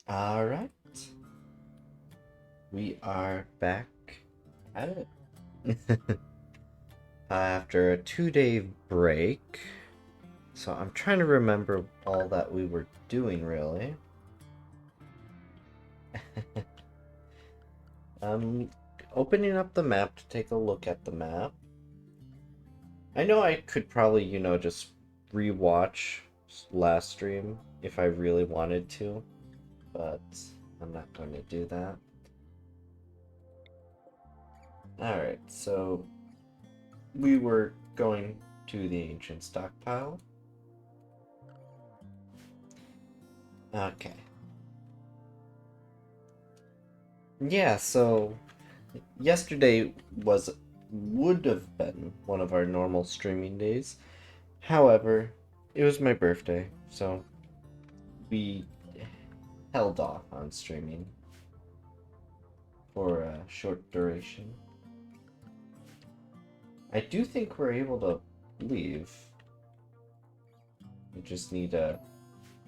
All right, we are back at it. After a 2-day break. So I'm trying to remember all that we were doing, really. Um, Opening up the map to take a look at the map. I know I could probably, just rewatch last stream if I really wanted to, but I'm not going to do that. Alright, so we were going to the ancient stockpile. Okay. Yeah, so yesterday would have been one of our normal streaming days. However, it was my birthday, so we held off on streaming for a short duration. I do think we're able to leave. We just need to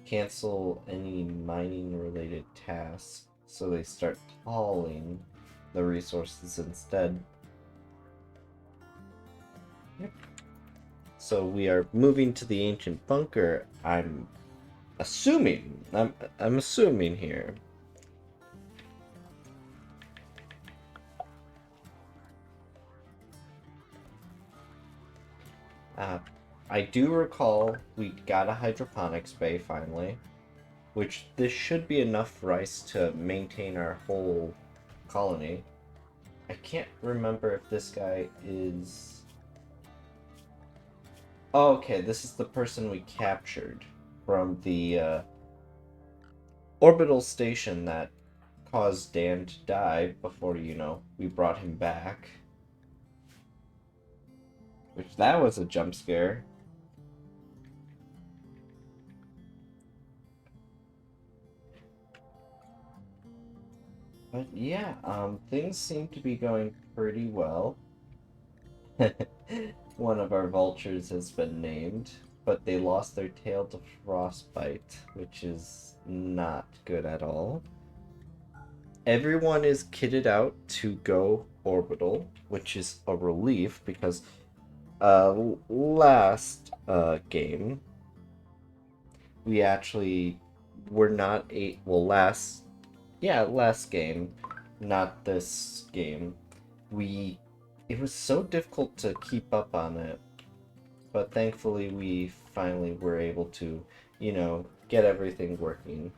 cancel any mining related tasks so they start hauling the resources instead. Yep. So we are moving to the ancient bunker. I'm assuming here. Uh, I do recall we got a hydroponics bay finally, which this should be enough rice to maintain our whole colony. I can't remember if this guy is. Oh, okay, this is the person we captured from the orbital station that caused Dan to die before, we brought him back. Which that was a jump scare. But yeah, things seem to be going pretty well. One of our vultures has been named, but they lost their tail to frostbite, which is not good at all. Everyone is kitted out to go orbital, which is a relief because last game we actually were not a well last game, not this game. We it was so difficult to keep up on it, but thankfully we finally were able to, get everything working.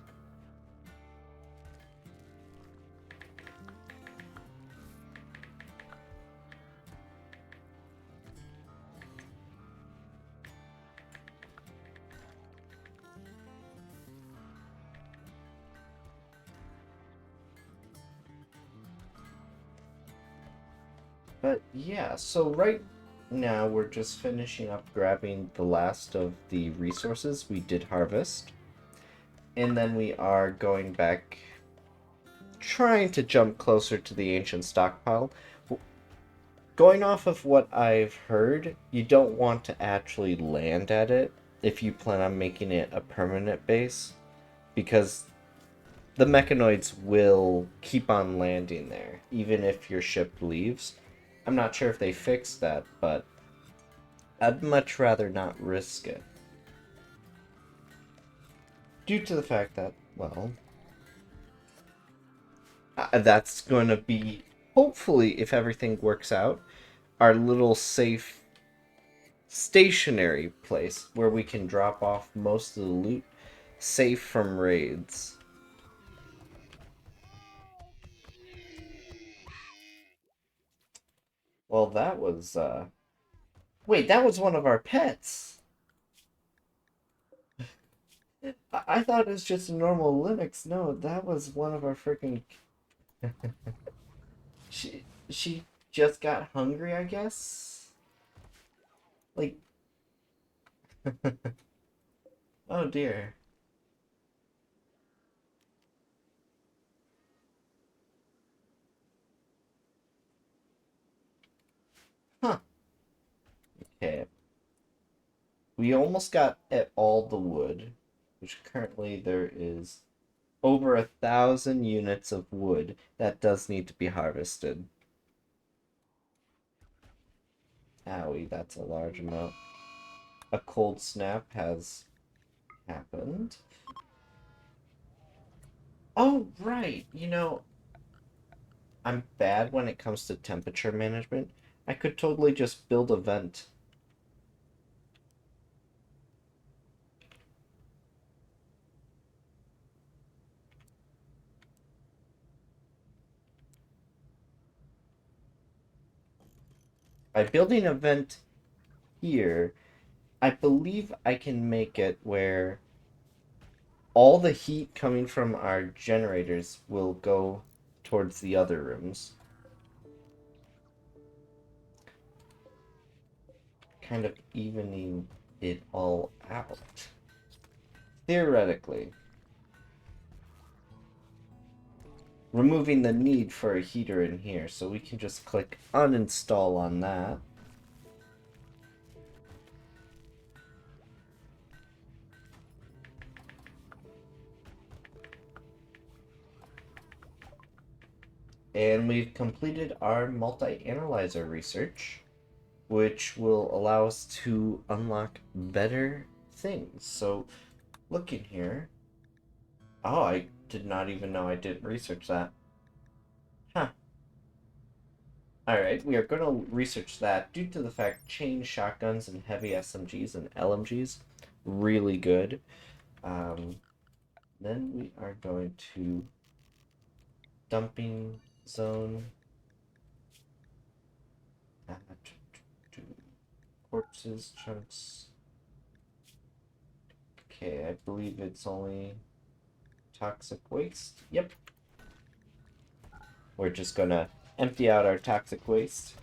But yeah, so right now we're just finishing up grabbing the last of the resources we did harvest. And then we are going back, trying to jump closer to the ancient stockpile. Going off of what I've heard, you don't want to actually land at it if you plan on making it a permanent base, because the mechanoids will keep on landing there, even if your ship leaves. I'm not sure if they fixed that, but I'd much rather not risk it. Due to the fact that, well, that's going to be, hopefully, if everything works out, our little safe stationary place where we can drop off most of the loot safe from raids. Well, that was, wait, that was one of our pets! I thought it was just a normal Linux. No, that was one of our freaking. She just got hungry, I guess. Like, oh dear. Huh. Okay. We almost got at all the wood, which currently there is over 1,000 units of wood that does need to be harvested. Owie, that's a large amount. A cold snap has happened. Oh, right. I'm bad when it comes to temperature management. I could totally just build a vent. By building a vent here, I believe I can make it where all the heat coming from our generators will go towards the other rooms. Kind of evening it all out. Theoretically. Removing the need for a heater in here, so we can just click uninstall on that. And we've completed our multi-analyzer research, which will allow us to unlock better things. So, look in here. Oh, I did not even know I didn't research that. Huh. Alright, we are going to research that due to the fact chain shotguns and heavy SMGs and LMGs, really good. Then we are going to dumping zone. Corpses, chunks. Okay, I believe it's only toxic waste. Yep. We're just gonna empty out our toxic waste.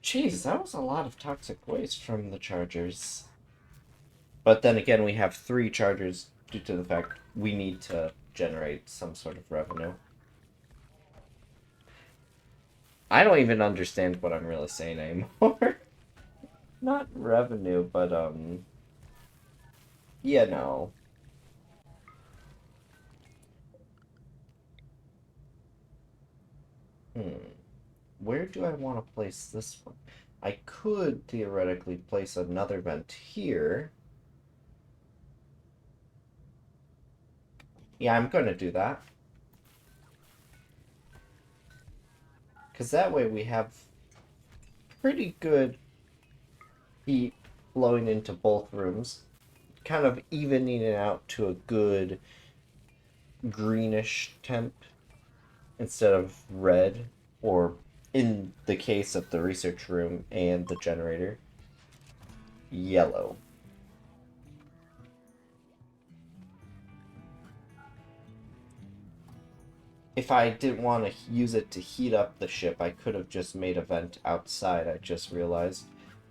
Jeez, that was a lot of toxic waste from the chargers. But then again, we have 3 chargers due to the fact we need to generate some sort of revenue. I don't even understand what I'm really saying anymore. Not revenue, but, yeah, no. Where do I want to place this one? I could theoretically place another vent here. Yeah, I'm going to do that. Because that way we have pretty good heat flowing into both rooms, kind of evening it out to a good greenish temp instead of red, or in the case of the research room and the generator, yellow. If I didn't want to use it to heat up the ship, I could have just made a vent outside, I just realized.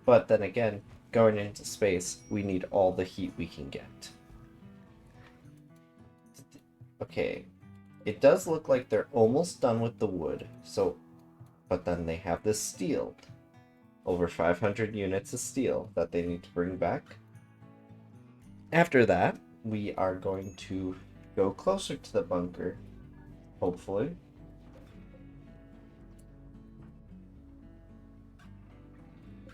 But then again, going into space, we need all the heat we can get. Okay, it does look like they're almost done with the wood, so, but then they have this steel. Over 500 units of steel that they need to bring back. After that, we are going to go closer to the bunker, hopefully. I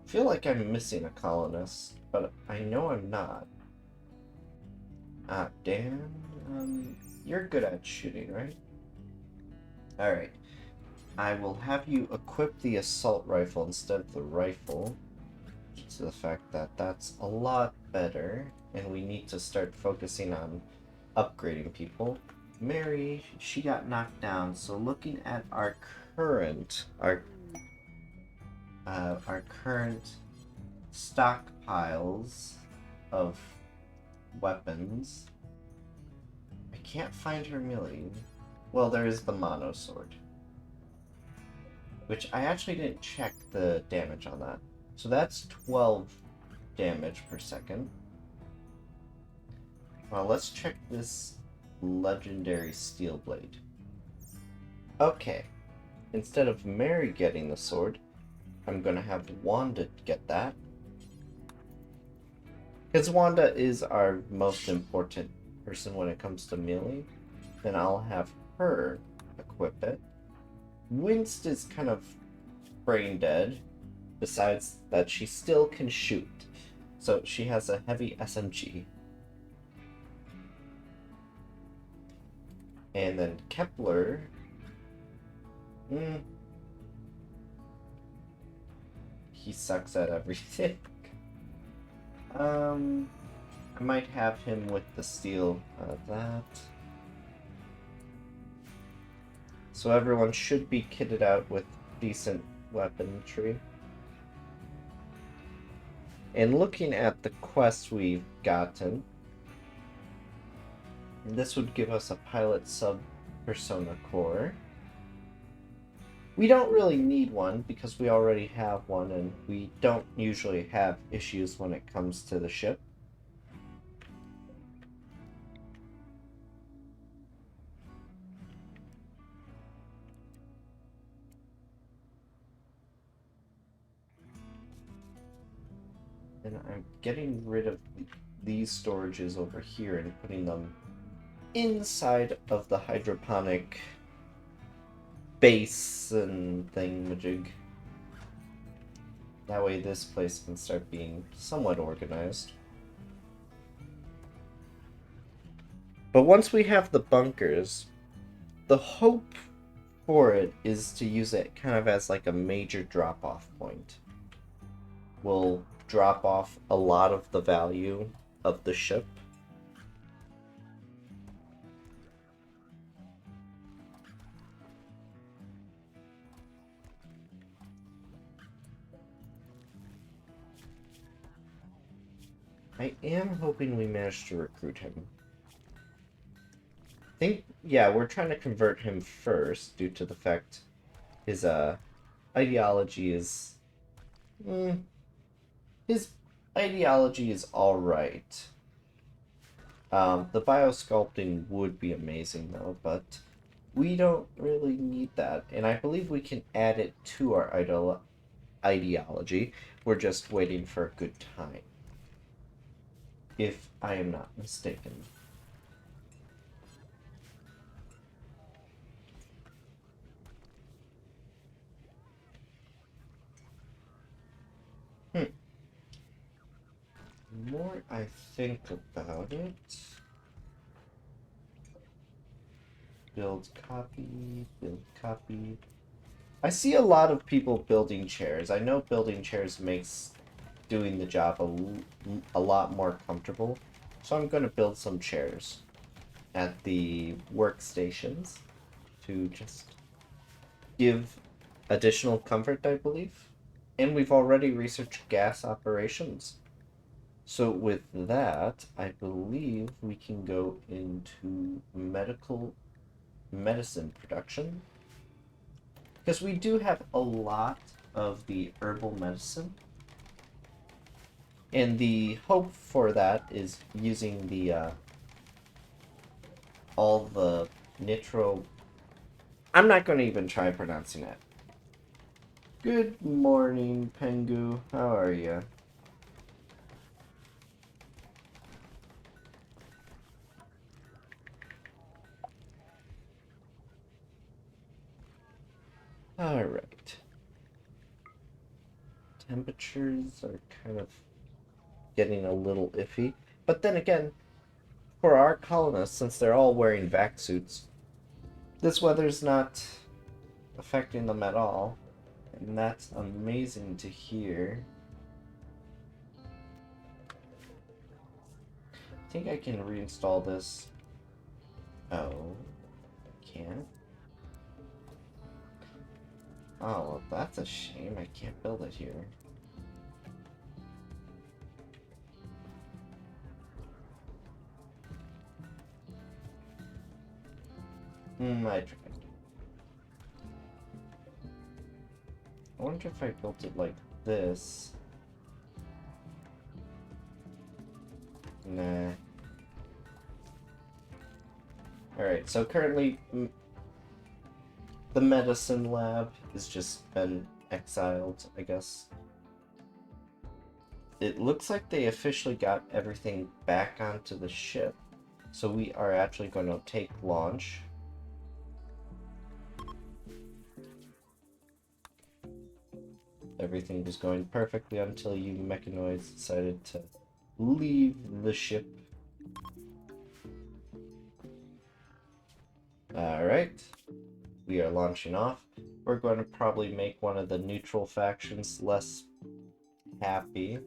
feel like I'm missing a colonist, but I know I'm not. Ah, Dan, you're good at shooting, right? Alright. I will have you equip the assault rifle instead of the rifle, due to the fact that that's a lot better, and we need to start focusing on upgrading people. Mary, she got knocked down, so looking at our current current stockpiles of weapons, I can't find her melee. Well, there is the mono sword, which I actually didn't check the damage on that. So that's 12 damage per second. Well, let's check this legendary steel blade. Okay, instead of Mary getting the sword, I'm gonna have Wanda get that. Because Wanda is our most important person when it comes to melee. Then I'll have her equip it. Winst is kind of brain dead, besides that she still can shoot. So she has a heavy SMG. And then Kepler... he sucks at everything. I might have him with the steel that. So everyone should be kitted out with decent weaponry. And looking at the quests we've gotten, this would give us a pilot sub-persona core. We don't really need one because we already have one, and we don't usually have issues when it comes to the ship. And I'm getting rid of these storages over here and putting them inside of the hydroponic base and thingamajig. That way this place can start being somewhat organized. But once we have the bunkers, the hope for it is to use it kind of as like a major drop-off point. We'll drop off a lot of the value of the ship. I am hoping we manage to recruit him. I think, yeah, we're trying to convert him first due to the fact his ideology is... his ideology is alright. The biosculpting would be amazing though, but we don't really need that. And I believe we can add it to our ideology. We're just waiting for a good time. If I am not mistaken. The more I think about it... Build copy, build copy. I see a lot of people building chairs. I know building chairs makes doing the job a lot more comfortable. So I'm going to build some chairs at the workstations to just give additional comfort, I believe. And we've already researched gas operations. So with that, I believe we can go into medicine production. Because we do have a lot of the herbal medicine. And the hope for that is using the all the nitro... I'm not going to even try pronouncing it. Good morning, Pengu. How are you? Alright. Temperatures are kind of getting a little iffy. But then again, for our colonists, since they're all wearing vac suits, this weather's not affecting them at all. And that's amazing to hear. I think I can reinstall this. Oh, I can't. Oh, well, that's a shame. I can't build it here. I tried. I wonder if I built it like this. Nah. Alright, so currently the medicine lab has just been exiled, I guess. It looks like they officially got everything back onto the ship. So we are actually going to take launch. Everything was going perfectly until you mechanoids decided to leave the ship. Alright. We are launching off. We're going to probably make one of the neutral factions less happy.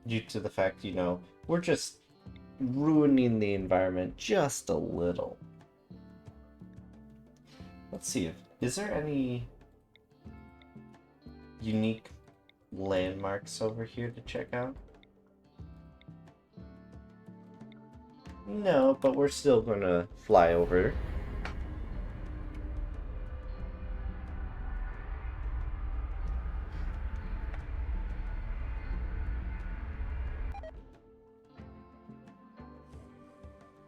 Due to the fact, you know, we're just ruining the environment just a little. Let's see, is there any unique landmarks over here to check out? No, but we're still gonna fly over.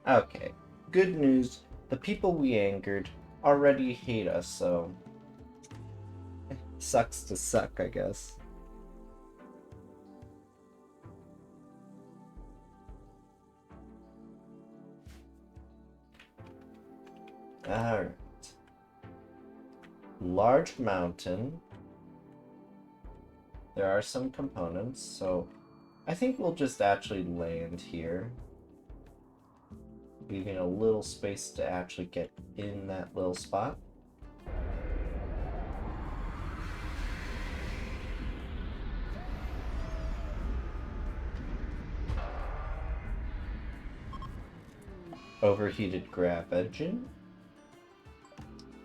Okay, good news. The people we angered already hate us, so sucks to suck, I guess. Alright. Large mountain. There are some components, so I think we'll just actually land here. Leaving a little space to actually get in that little spot. Overheated grav engine.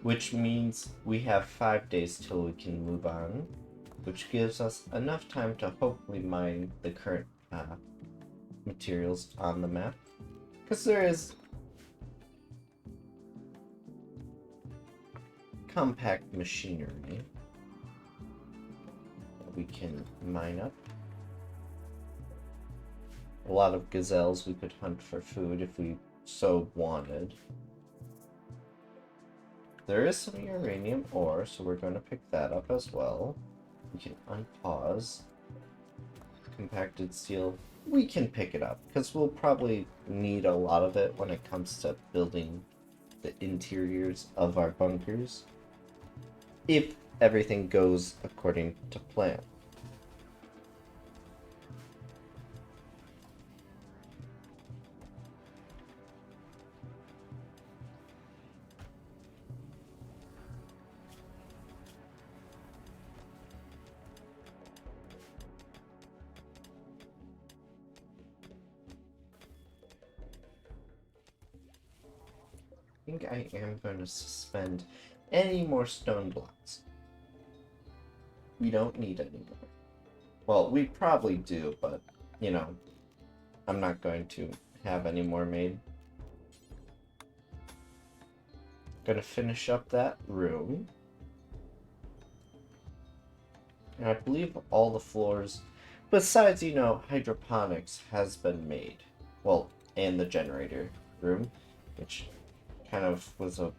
Which means we have 5 days till we can move on. Which gives us enough time to hopefully mine the current materials on the map. Because there is compact machinery that we can mine up. A lot of gazelles we could hunt for food if we so wanted. There is some uranium ore, so we're going to pick that up as well. We can unpause. Compacted steel, we can pick it up, because we'll probably need a lot of it when it comes to building the interiors of our bunkers. If everything goes according to plan. I think I am going to suspend any more stone blocks. We don't need any more. Well, we probably do, but, you know, I'm not going to have any more made. Gonna finish up that room. And I believe all the floors, besides, you know, hydroponics, has been made. Well, and the generator room, which kind of was a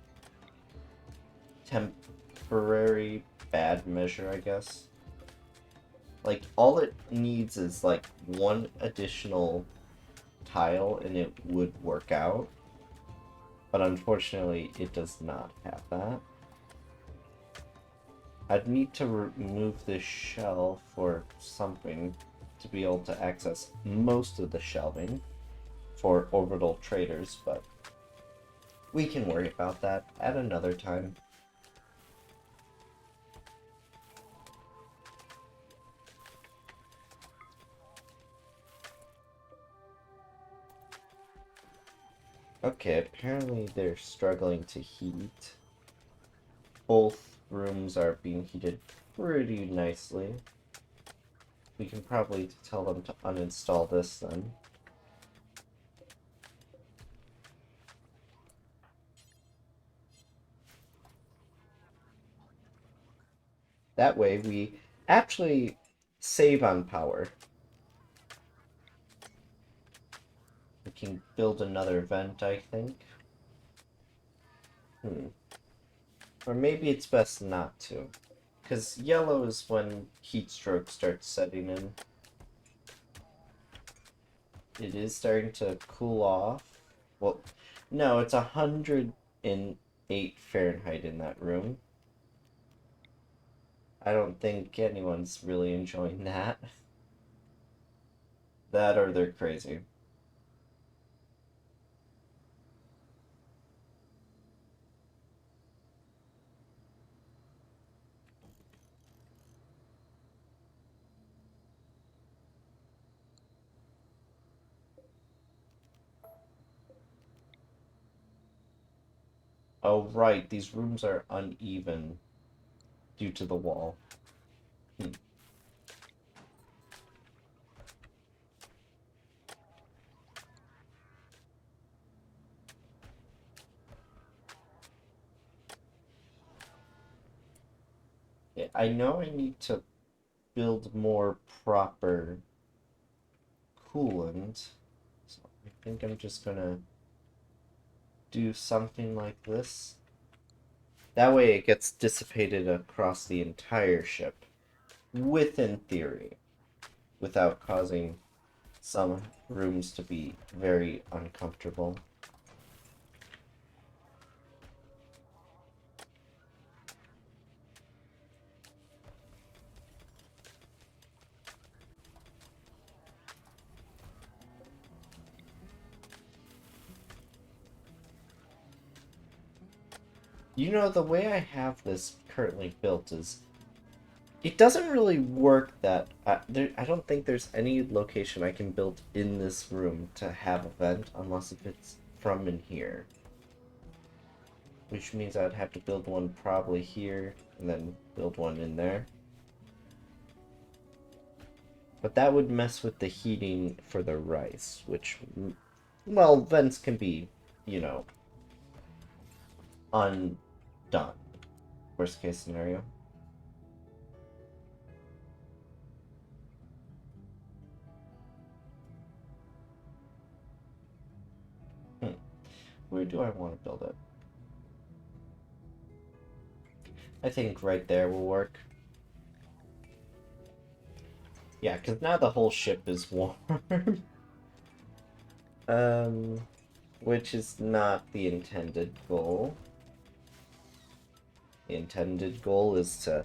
temporary bad measure, I guess. Like, all it needs is, like, one additional tile and it would work out. But unfortunately, it does not have that. I'd need to remove this shelf or something to be able to access most of the shelving for orbital traders, but we can worry about that at another time. Okay, apparently they're struggling to heat. Both rooms are being heated pretty nicely. We can probably tell them to uninstall this then. That way we actually save on power. We can build another vent, I think. Or maybe it's best not to. Because yellow is when heat stroke starts setting in. It is starting to cool off. Well, no, it's 108 Fahrenheit in that room. I don't think anyone's really enjoying that. That or they're crazy. Oh, right, these rooms are uneven due to the wall. Hmm. Yeah, I know I need to build more proper coolant. So I think I'm just gonna do something like this. That way it gets dissipated across the entire ship, within theory, without causing some rooms to be very uncomfortable. You know, the way I have this currently built is it doesn't really work that I don't think there's any location I can build in this room to have a vent unless if it's from in here. Which means I'd have to build one probably here and then build one in there. But that would mess with the heating for the rice, which, well, vents can be, you know, undone. Worst case scenario. Hmm. Where do I want to build it? I think right there will work. Yeah, because now the whole ship is warm. um, which is not the intended goal. The intended goal is to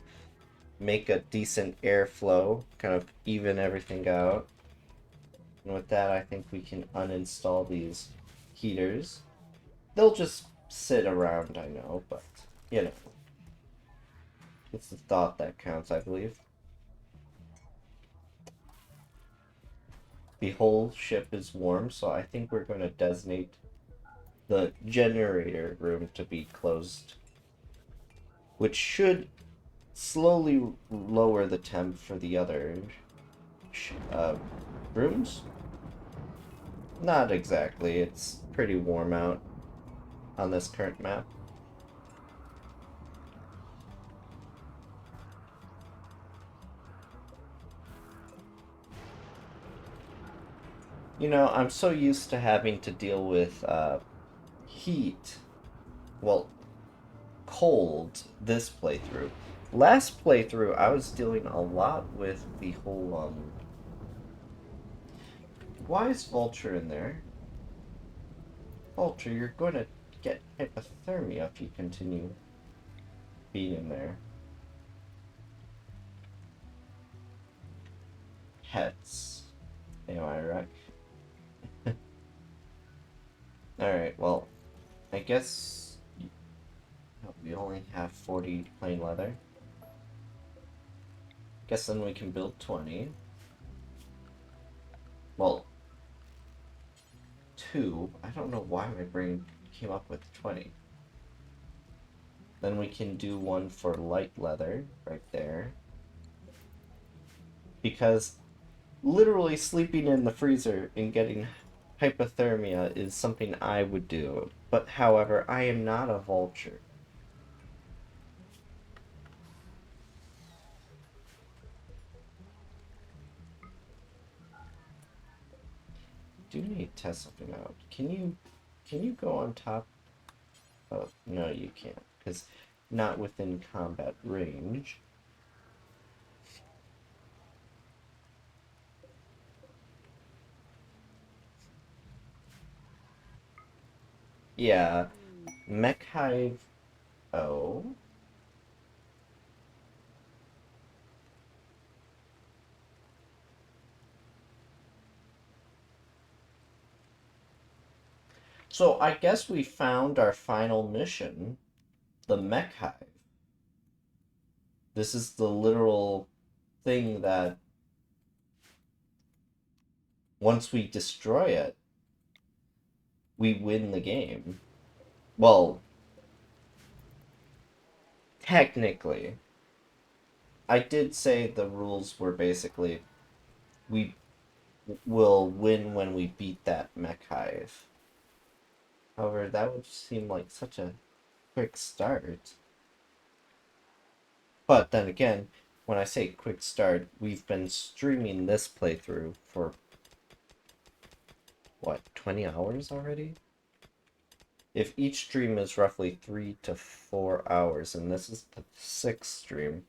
make a decent airflow, kind of even everything out. And with that, I think we can uninstall these heaters. They'll just sit around, I know, but, you know, it's the thought that counts, I believe. The whole ship is warm, so I think we're going to designate the generator room to be closed, which should slowly lower the temp for the other uh, rooms. Not exactly, it's pretty warm out on this current map. You know, I'm so used to having to deal with heat, well, cold this playthrough. Last playthrough, I was dealing a lot with the whole, why is Vulture in there? Vulture, you're going to get hypothermia if you continue being in there. Pets. Am I right? Alright, well, I guess we only have 40 plain leather. Guess then we can build 20. Well, 2. I don't know why my brain came up with 20. Then we can do one for light leather right there. Because literally sleeping in the freezer and getting hypothermia is something I would do. But however, I am not a vulture. do need to test something out. Can you go on top? Oh, no, you can't, because not within combat range. Yeah, Mech Hive. Oh. So I guess we found our final mission, the Mech Hive. This is the literal thing that once we destroy it, we win the game. Well, technically. I did say the rules were basically we will win when we beat that Mech Hive. However, that would seem like such a quick start. But then again, when I say quick start, we've been streaming this playthrough for what, 20 hours already? If each stream is roughly 3 to 4 hours, and this is the 6th stream,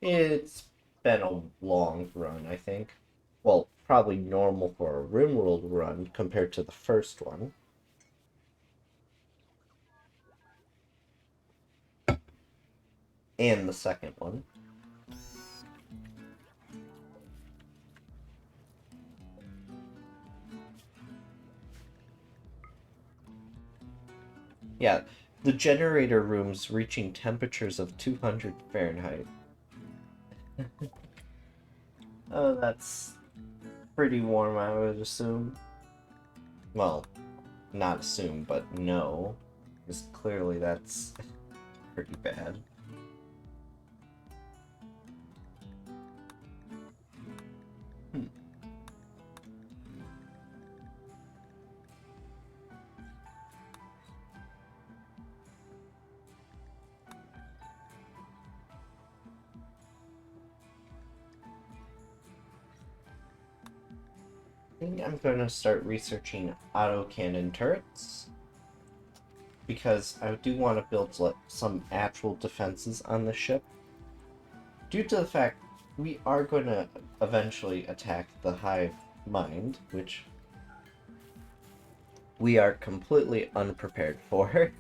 it's been a long run, I think. Well, probably normal for a Rimworld run compared to the first one. And the second one. Yeah, the generator rooms reaching temperatures of 200 Fahrenheit. Oh, that's pretty warm, I would assume. Well, not assume, but no. Because clearly that's pretty bad. I think I'm going to start researching autocannon turrets. Because I do want to build like some actual defenses on the ship. Due to the fact we are going to eventually attack the hive mind, which we are completely unprepared for.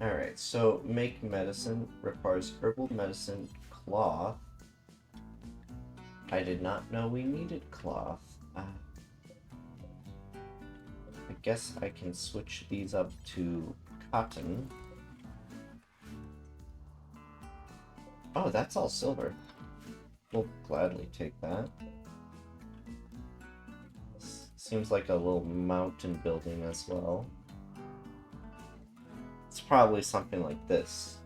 Alright, so make medicine requires herbal medicine cloth. I did not know we needed cloth. I guess I can switch these up to cotton. Oh, that's all silver. We'll gladly take that. Seems like a little mountain building as well. It's probably something like this.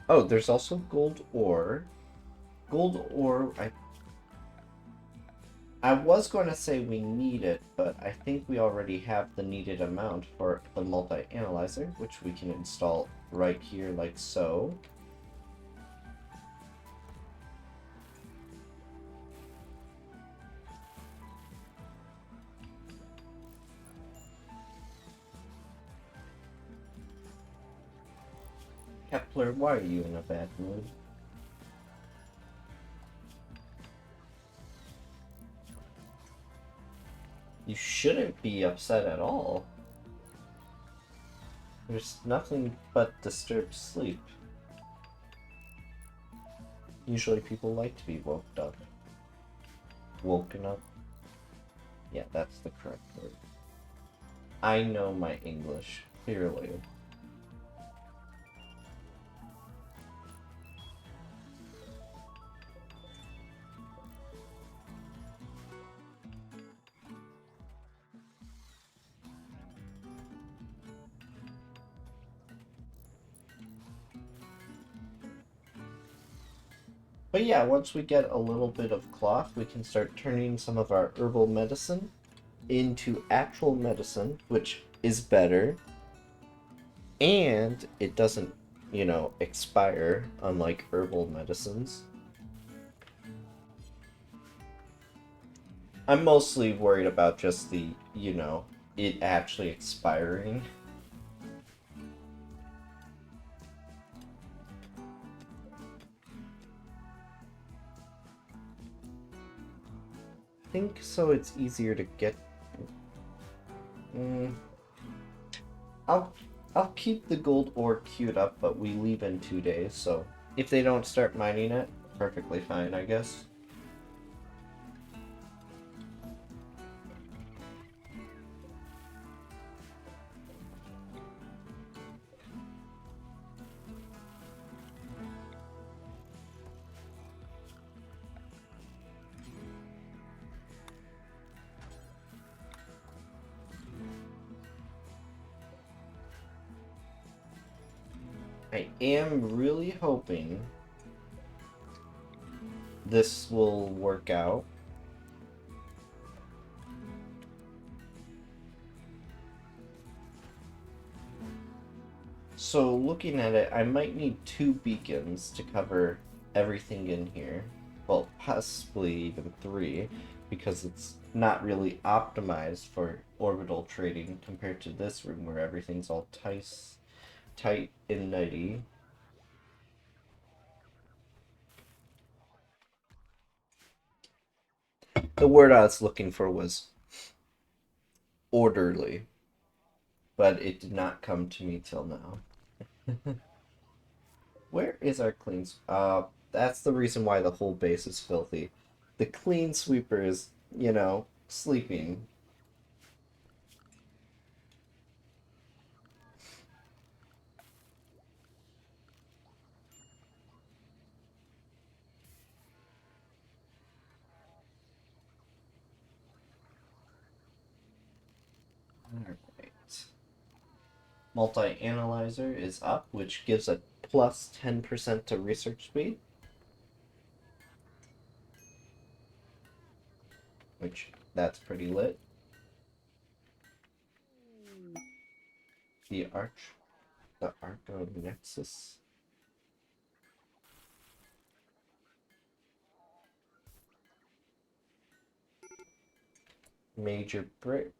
Oh, there's also gold ore. Gold ore, I was going to say we need it, but I think we already have the needed amount for the multi-analyzer, which we can install right here like so. Kepler, why are you in a bad mood? You shouldn't be upset at all. There's nothing but disturbed sleep. Usually people like to be woken up. Woken up? Yeah, that's the correct word. I know my English, clearly. But yeah, once we get a little bit of cloth, we can start turning some of our herbal medicine into actual medicine, which is better. And it doesn't expire, unlike herbal medicines. I'm mostly worried about just it actually expiring. I think so it's easier to get. I'll I'll keep the gold ore queued up, but we leave in 2 days, so if they don't start mining it, perfectly fine, I guess. I am really hoping this will work out. So looking at it, I might need 2 beacons to cover everything in here. Well, possibly even 3, because it's not really optimized for orbital trading compared to this room where everything's all tight and nutty. The word I was looking for was orderly, but it did not come to me till now. Where is our that's the reason why the whole base is filthy. The clean sweeper is, sleeping. Alright. Multi-analyzer is up, which gives a plus 10% to research speed. Which, that's pretty lit. The Arco Nexus. Major break.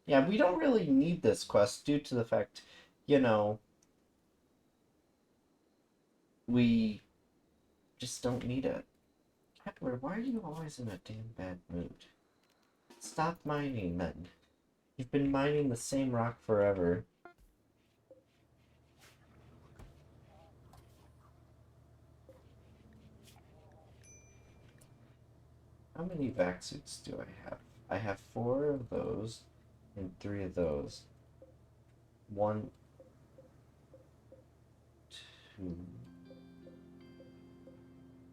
Yeah, we don't really need this quest due to the fact, we just don't need it. Kepler, why are you always in a damn bad mood? Stop mining, then. You've been mining the same rock forever. How many vac suits do I have? I have 4 of those and 3 of those. 1, 2.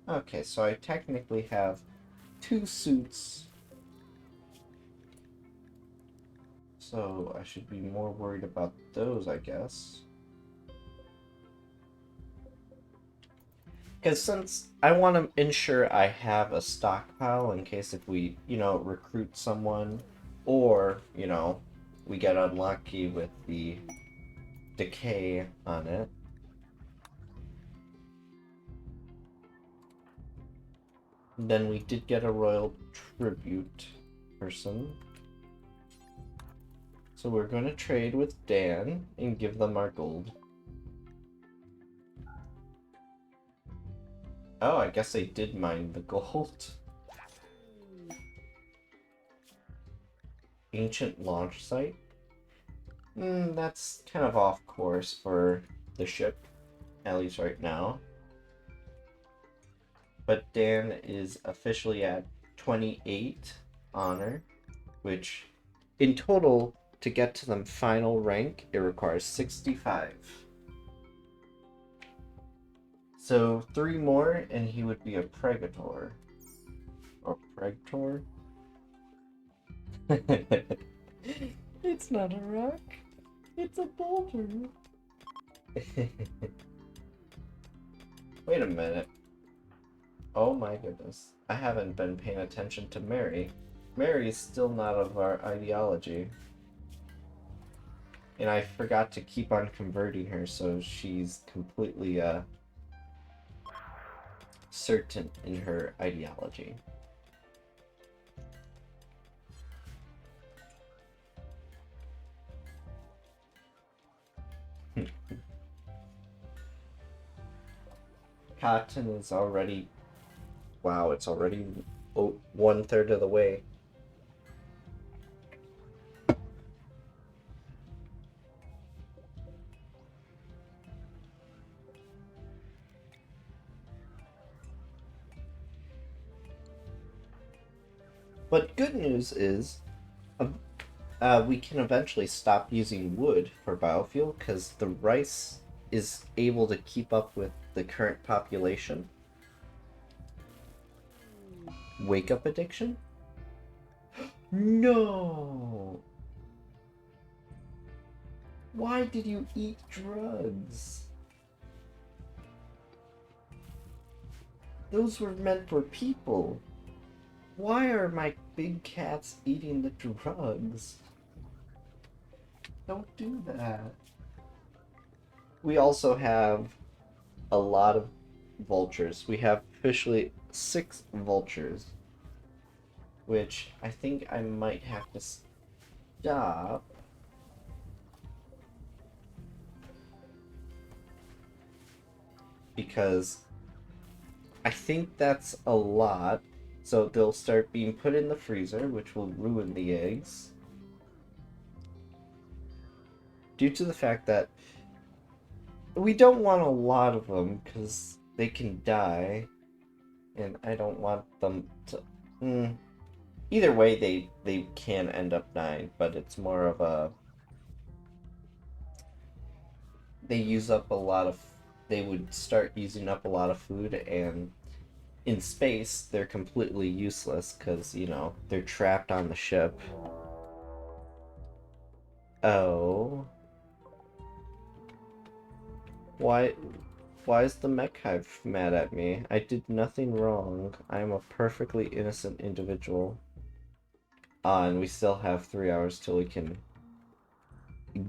Okay, so I technically have 2 suits. So I should be more worried about those, I guess. Because since I want to ensure I have a stockpile in case if we, recruit someone or, we get unlucky with the decay on it. Then we did get a royal tribute person. So we're going to trade with Dan and give them our gold. Oh, I guess they did mine the gold. Ancient launch site? That's kind of off course for the ship, at least right now. But Dan is officially at 28 honor, which in total, to get to the final rank, it requires 65. So 3 more and he would be a Pregator. Or Pregtor? It's not a rock. It's a boulder. Wait a minute. Oh my goodness. I haven't been paying attention to Mary. Mary is still not of our ideology. And I forgot to keep on converting her, so she's completely certain in her ideology. Cotton is already... Wow, it's already 1/3 of the way. But good news is, we can eventually stop using wood for biofuel because the rice is able to keep up with the current population. Wake up addiction? No! Why did you eat drugs? Those were meant for people. Why are my big cats eating the drugs? Don't do that. We also have a lot of vultures. We have officially 6 vultures, which I think I might have to stop. Because I think that's a lot. So they'll start being put in the freezer, which will ruin the eggs. Due to the fact that we don't want a lot of them because they can die. And I don't want them to... Either way, they can end up dying, but it's more of a... They use up a lot of... They would start using up a lot of food, and in space, they're completely useless because, you know, they're trapped on the ship. Oh. Why is the mech hive mad at me? I did nothing wrong. I am a perfectly innocent individual. And we still have 3 hours till we can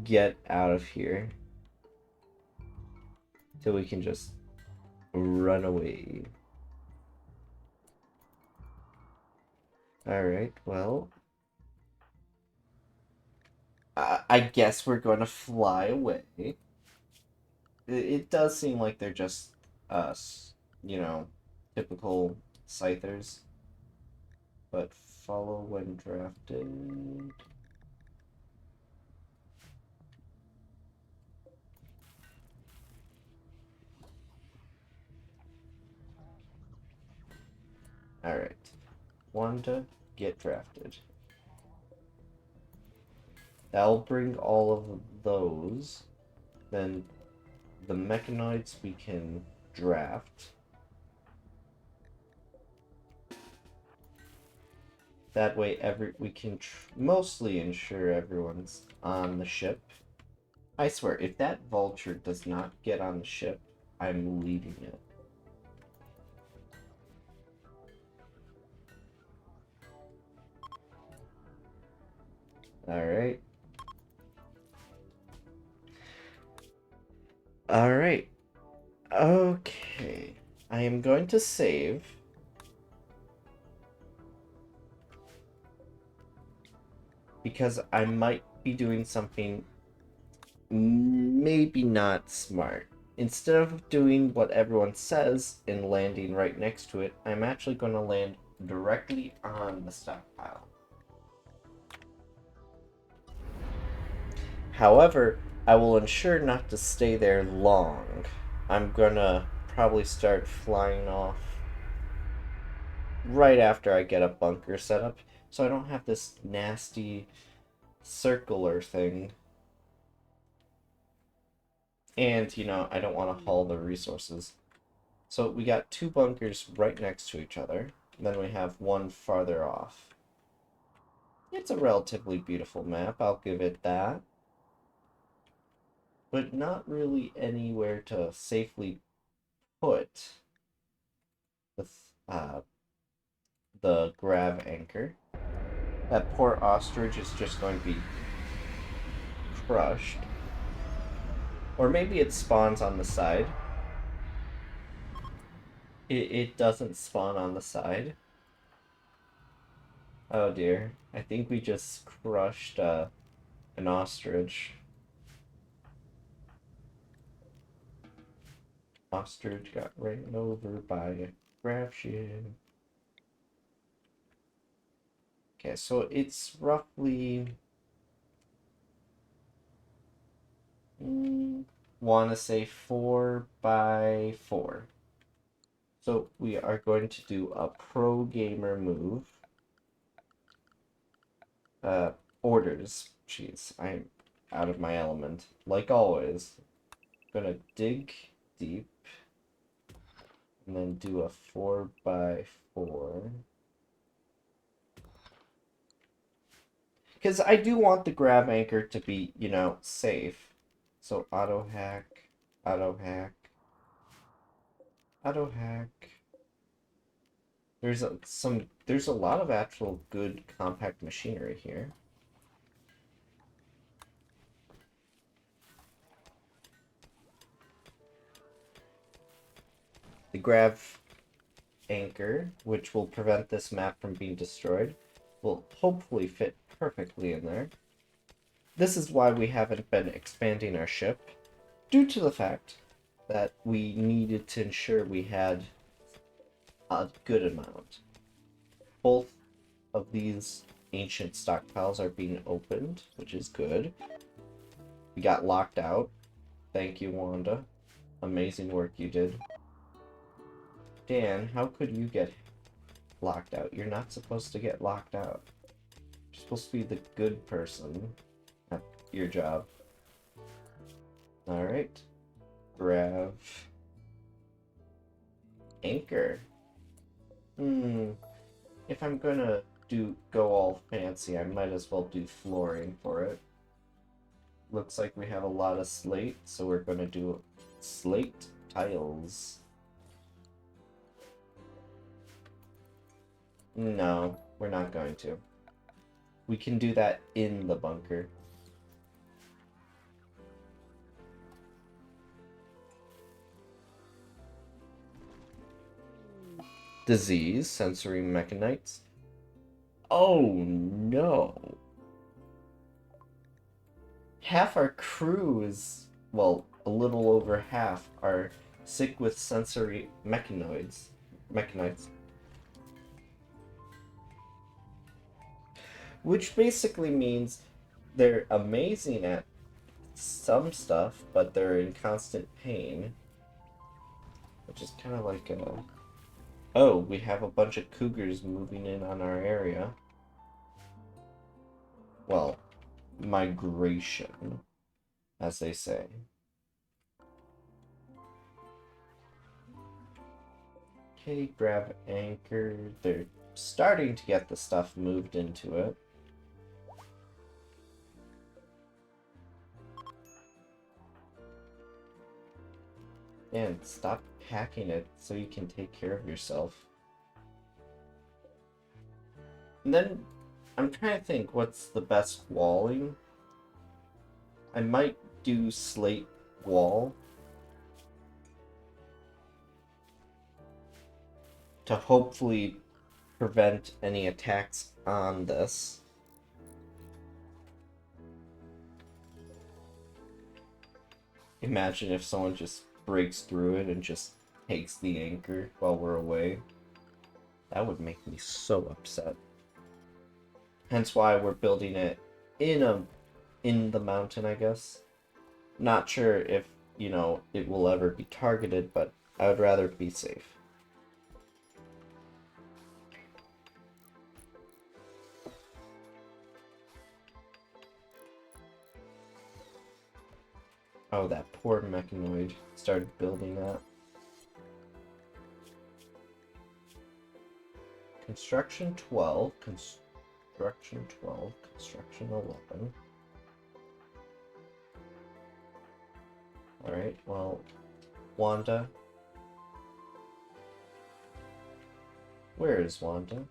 get out of here. Till we can just run away. Alright, well... I guess we're going to fly away. It does seem like they're just us, you know, typical scythers. But follow when drafted. Alright. Wanda, get drafted. That'll bring all of those. Then the mechanoids we can draft. That way we can mostly ensure everyone's on the ship. I swear, if that vulture does not get on the ship, I'm leaving it. Alright. Alright. Okay. I am going to save. Because I might be doing something maybe not smart. Instead of doing what everyone says and landing right next to it, I'm actually going to land directly on the stockpile. However, I will ensure not to stay there long. I'm gonna probably start flying off right after I get a bunker set up, so I don't have this nasty circular thing. And, you know, I don't want to haul the resources. So we got 2 bunkers right next to each other. And then we have one farther off. It's a relatively beautiful map, I'll give it that. But not really anywhere to safely put the grav anchor. That poor ostrich is just going to be crushed. Or maybe it spawns on the side. It doesn't spawn on the side. Oh dear. I think we just crushed an ostrich. Ostrich got ran over by a grav ship. Okay, so it's roughly... want to say 4 by 4. So we are going to do a pro gamer move. Orders. Jeez, I'm out of my element. Like always. Gonna dig deep. And then do a 4 by 4. Because I do want the grab anchor to be, you know, safe. So auto hack, auto hack, auto hack. There's a lot of actual good compact machinery here. The grav anchor, which will prevent this map from being destroyed, will hopefully fit perfectly in there. This is why we haven't been expanding our ship, due to the fact that we needed to ensure we had a good amount. Both of these ancient stockpiles are being opened, which is good. We got locked out. Thank you, Wanda. Amazing work you did. Dan, how could you get locked out? You're not supposed to get locked out. You're supposed to be the good person at your job. Alright. Grav. Anchor. If I'm gonna go all fancy, I might as well do flooring for it. Looks like we have a lot of slate, so we're gonna do slate tiles. No, we're not going to. We can do that in the bunker. Disease, sensory mechanites. Oh no. Half our crew is, well, a little over half are sick with sensory mechanites. Which basically means they're amazing at some stuff, but they're in constant pain. Which is kind of like a... Oh, we have a bunch of cougars moving in on our area. Well, migration, as they say. Okay, grab anchor. They're starting to get the stuff moved into it. And stop hacking it so you can take care of yourself. And then I'm trying to think what's the best walling. I might do slate wall to hopefully prevent any attacks on this. Imagine if someone just breaks through it and just takes the anchor while we're away. That would make me so upset. Hence why we're building it in the mountain, I guess. Not sure if, you know, it will ever be targeted, but I would rather be safe. Oh, that poor mechanoid started building that. Construction 12, construction 12, construction 11. Alright, well, Wanda. Where is Wanda?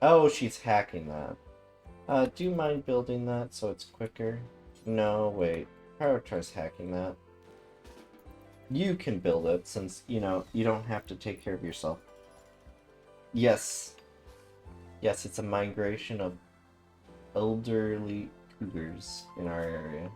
Oh, she's hacking that. Do you mind building that so it's quicker? No, wait. Prioritize hacking that. You can build it since, you know, you don't have to take care of yourself. Yes. Yes, it's a migration of elderly cougars in our area.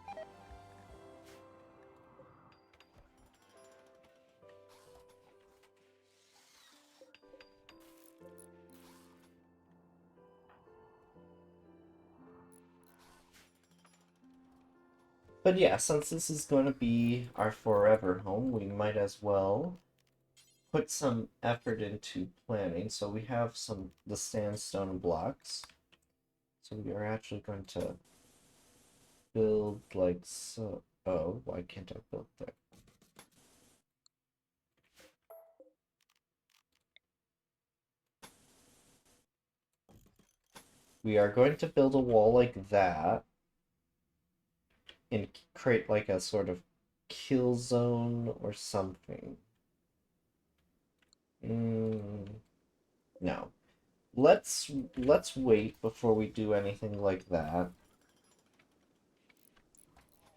But yeah, since this is going to be our forever home, we might as well put some effort into planning. So we have the sandstone blocks. So we are actually going to build like so. Oh, why can't I build there? We are going to build a wall like that and create like a sort of kill zone or something. No. Let's wait before we do anything like that.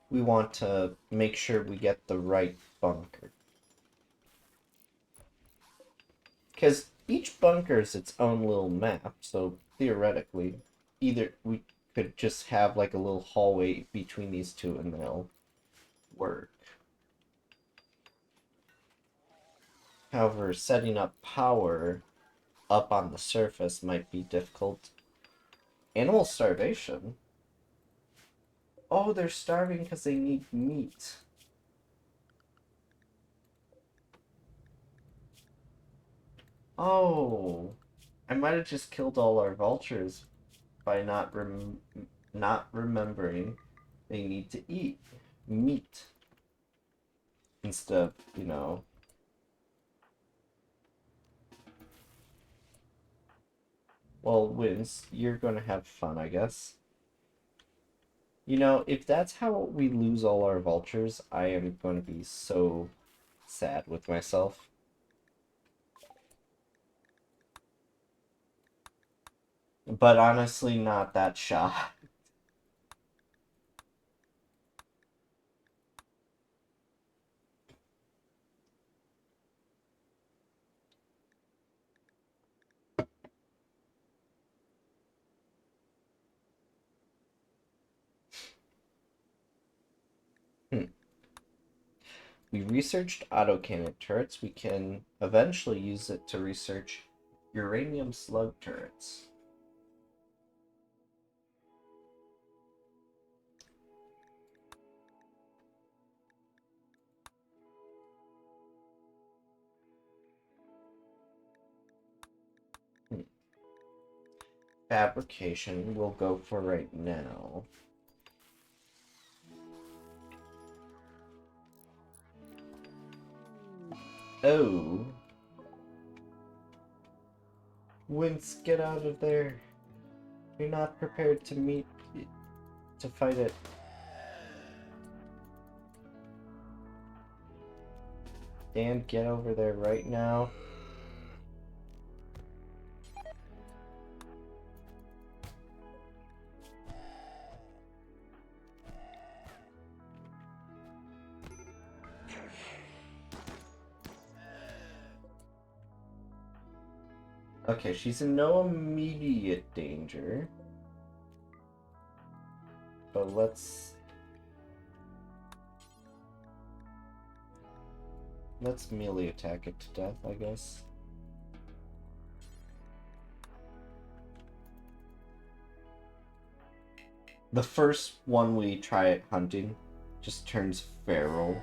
We want to make sure we get the right bunker. Because each bunker is its own little map, so theoretically, either we could just have like a little hallway between these two and they'll work. However, setting up power up on the surface might be difficult. Animal starvation? Oh, they're starving because they need meat. Oh, I might have just killed all our vultures by not remembering they need to eat meat instead of, you know. Well, Wins, you're gonna have fun, I guess. You know, if that's how we lose all our vultures, I am going to be so sad with myself. But honestly, not that shocked. We researched autocannon turrets. We can eventually use it to research uranium slug turrets. Fabrication we'll go for right now. Oh. Wince, get out of there. You're not prepared to fight it. Dan, get over there right now. Okay, she's in no immediate danger. But let's melee attack it to death, I guess. The first one we try at hunting just turns feral.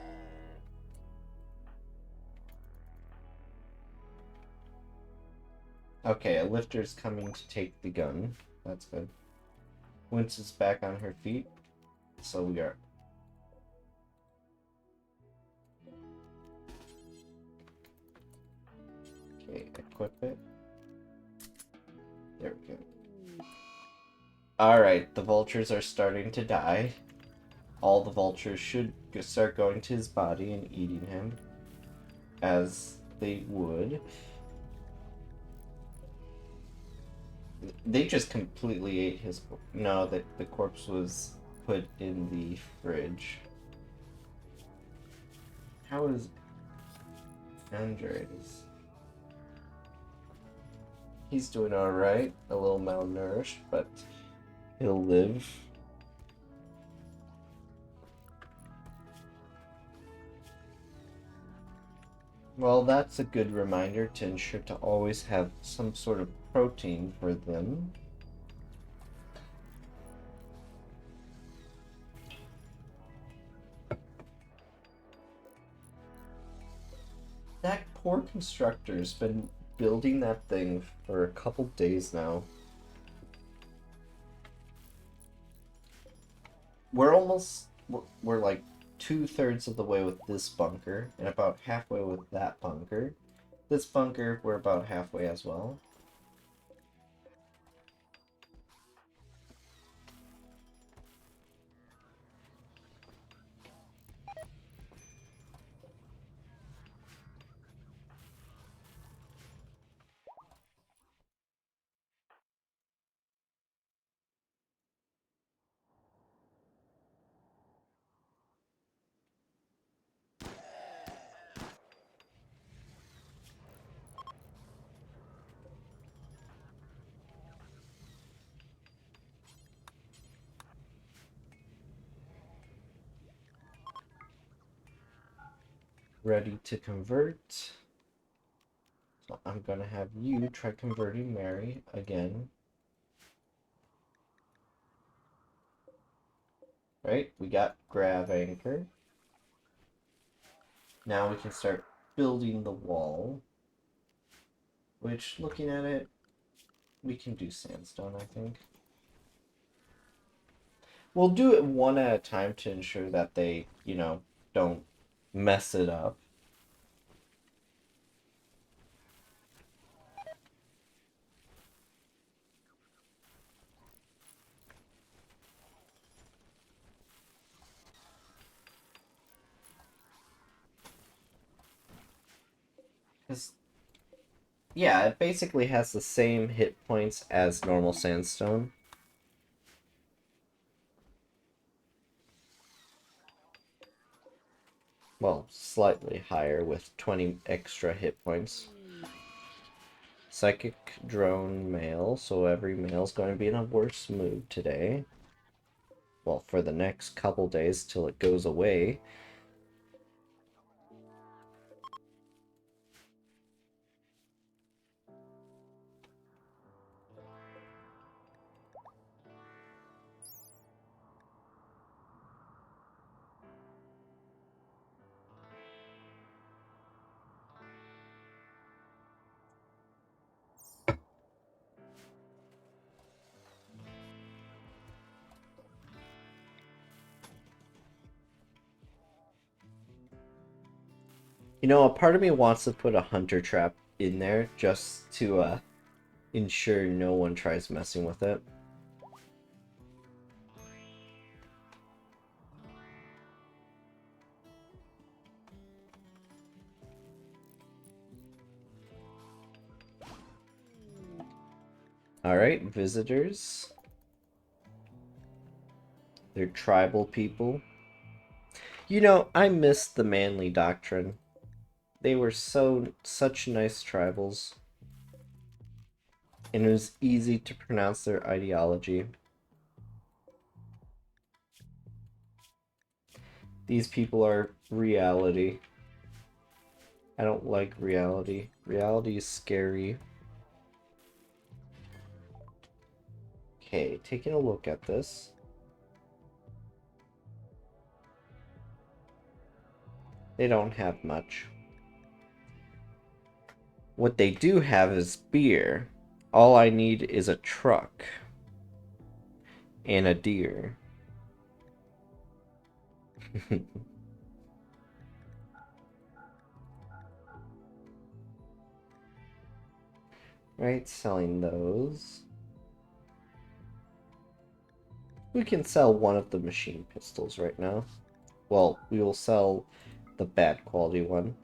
Okay, a lifter's coming to take the gun. That's good. Wince is back on her feet, so we are... Okay, equip it. There we go. Alright, the vultures are starting to die. All the vultures should start going to his body and eating him, as they would. They just completely ate his. No, the corpse was put in the fridge. How is Andres? He's doing alright. A little malnourished, but he'll live. Well, that's a good reminder to ensure to always have some sort of protein for them. That poor constructor's been building that thing for a couple days now. We're like 2/3 of the way with this bunker and about halfway with that bunker. This bunker, we're about halfway as well. Ready to convert. So I'm gonna have you try converting Mary again. Right? We got grav anchor. Now we can start building the wall. Which, looking at it, we can do sandstone, I think. We'll do it one at a time to ensure that they, don't mess it up. Because, yeah, it basically has the same hit points as normal sandstone. Well, slightly higher with 20 extra hit points. Psychic drone male, so every male's going to be in a worse mood today. Well, for the next couple days till it goes away. A part of me wants to put a hunter trap in there just to ensure no one tries messing with it. Alright, visitors. They're tribal people. I miss the Manly Doctrine. They were such nice tribals. And it was easy to pronounce their ideology. These people are reality. I don't like reality. Reality is scary. Okay, taking a look at this. They don't have much. What they do have is beer. All I need is a truck. And a deer. Right, selling those. We can sell one of the machine pistols right now. Well, we will sell the bad quality one. .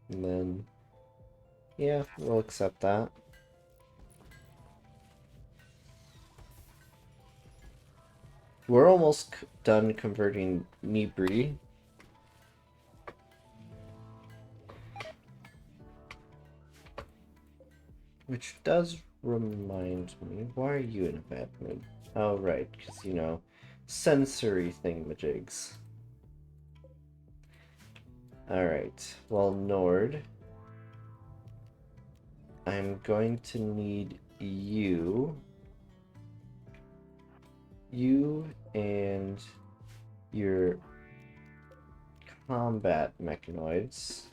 And then, yeah, we'll accept that. We're almost done converting Nibri. Which does remind me, why are you in a bad mood? Oh, right, because, you know, sensory thingamajigs. Alright, well, Nord, I'm going to need you. You and your combat mechanoids.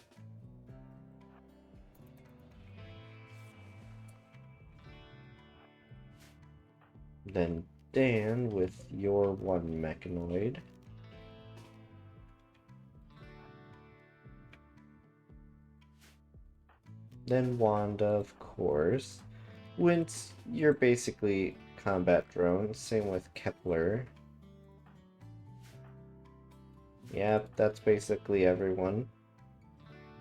Then Dan with your one mechanoid. Then Wanda, of course. Wince, you're basically combat drone. Same with Kepler. Yep, that's basically everyone.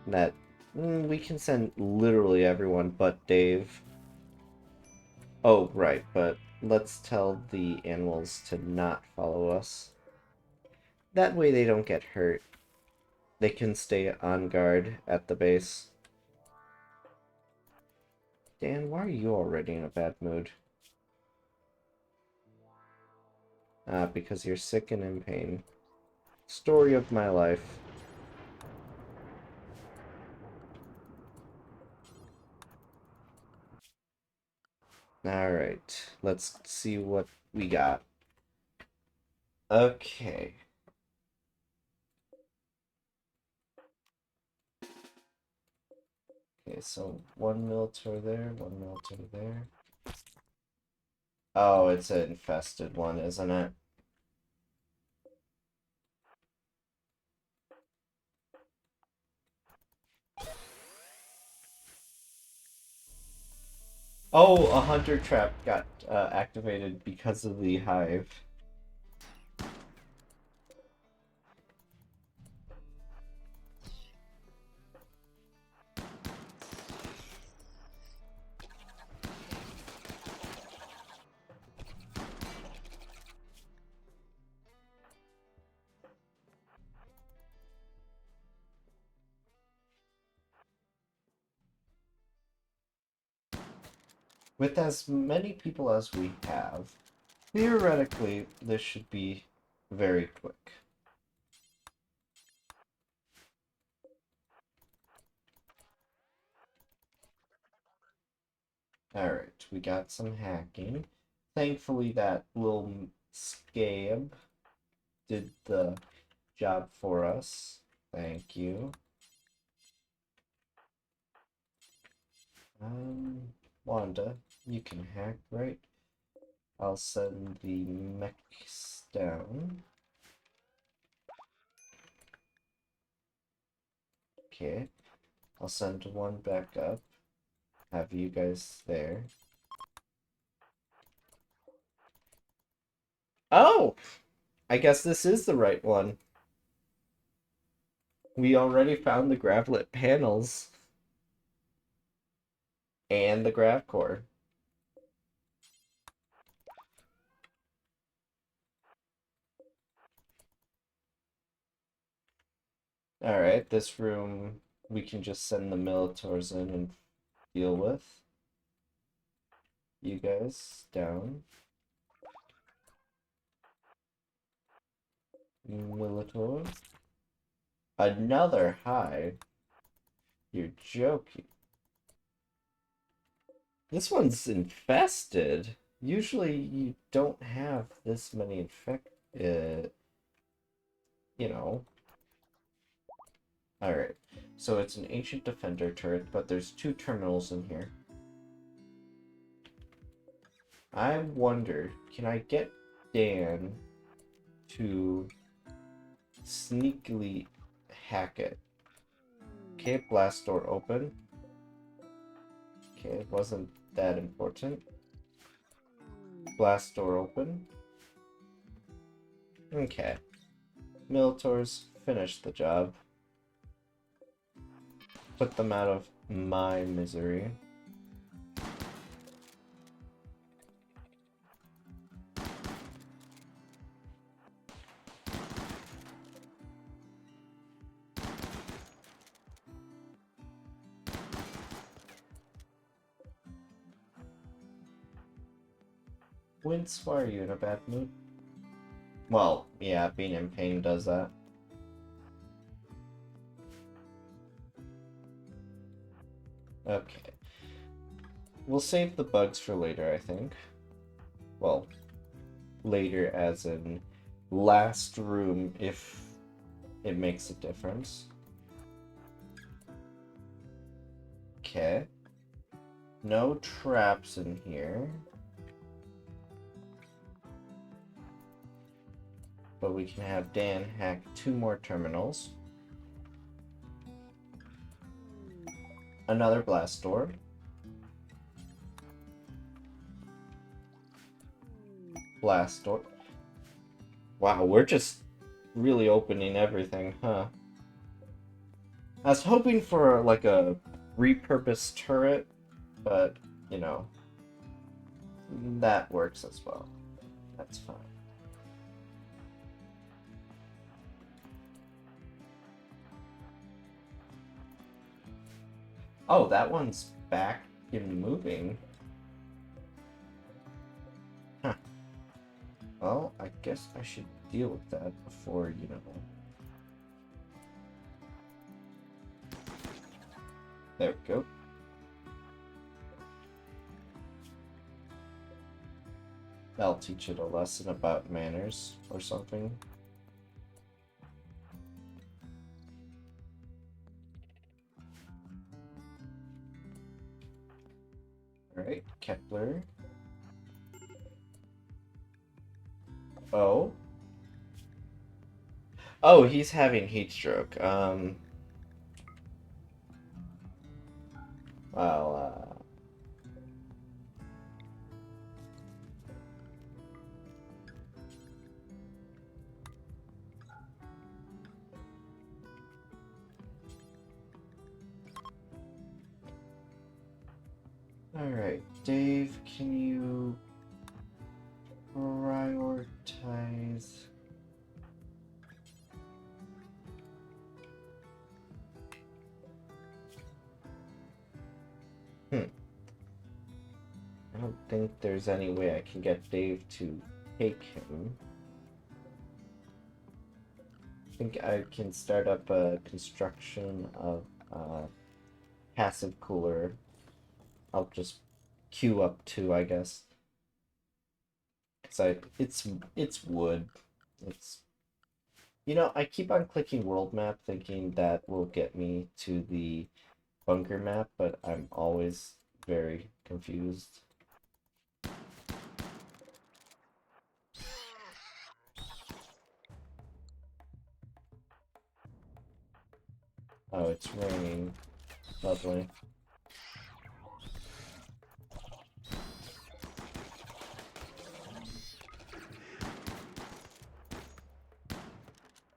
That we can send literally everyone but Dave. Oh, right, but let's tell the animals to not follow us. That way they don't get hurt. They can stay on guard at the base. Dan, why are you already in a bad mood? Because you're sick and in pain. Story of my life. Alright, let's see what we got. Okay. Okay, so one military there, one military there. Oh, it's an infested one, isn't it? Oh, a hunter trap got activated because of the hive. With as many people as we have, theoretically, this should be very quick. Alright, we got some hacking. Thankfully, that little scab did the job for us. Thank you. Wanda, you can hack, right? I'll send the mechs down. Okay. I'll send one back up. Have you guys there. Oh! I guess this is the right one. We already found the gravlet panels. And the grav core. Alright, this room we can just send the Militors in and deal with. You guys down. Militor. Another high. You're joking. This one's infested. Usually you don't have this many you know. Alright, so it's an ancient defender turret, but there's two terminals in here. I wonder, can I get Dan to sneakily hack it? Okay, blast door open. Okay, it wasn't that important. Blast door open. Okay. Militors finished the job. put them out of my misery. Wince, why are you in a bad mood? Well, yeah, being in pain does that. Okay. We'll save the bugs for later, I think. Well, later as in last room if it makes a difference. Okay. No traps in here. But we can have Dan hack 2 more terminals. Another blast door. Blast door. Wow, we're just really opening everything, huh? I was hoping for like a repurposed turret, but you know, that works as well. That's fine. Oh, that one's back and moving. Huh. Well, I guess I should deal with that before, you know. There we go. That'll teach it a lesson about manners or something. Alright, Kepler. Oh. Oh, he's having heat stroke. Well, Alright, Dave, can you prioritize? I don't think there's any way I can get Dave to take him. I think I can start up a construction of a passive cooler. I'll just queue up 2, I guess. Cause it's wood. It's, you know, I keep on clicking world map thinking that will get me to the bunker map, but I'm always very confused. Oh, it's raining. Lovely.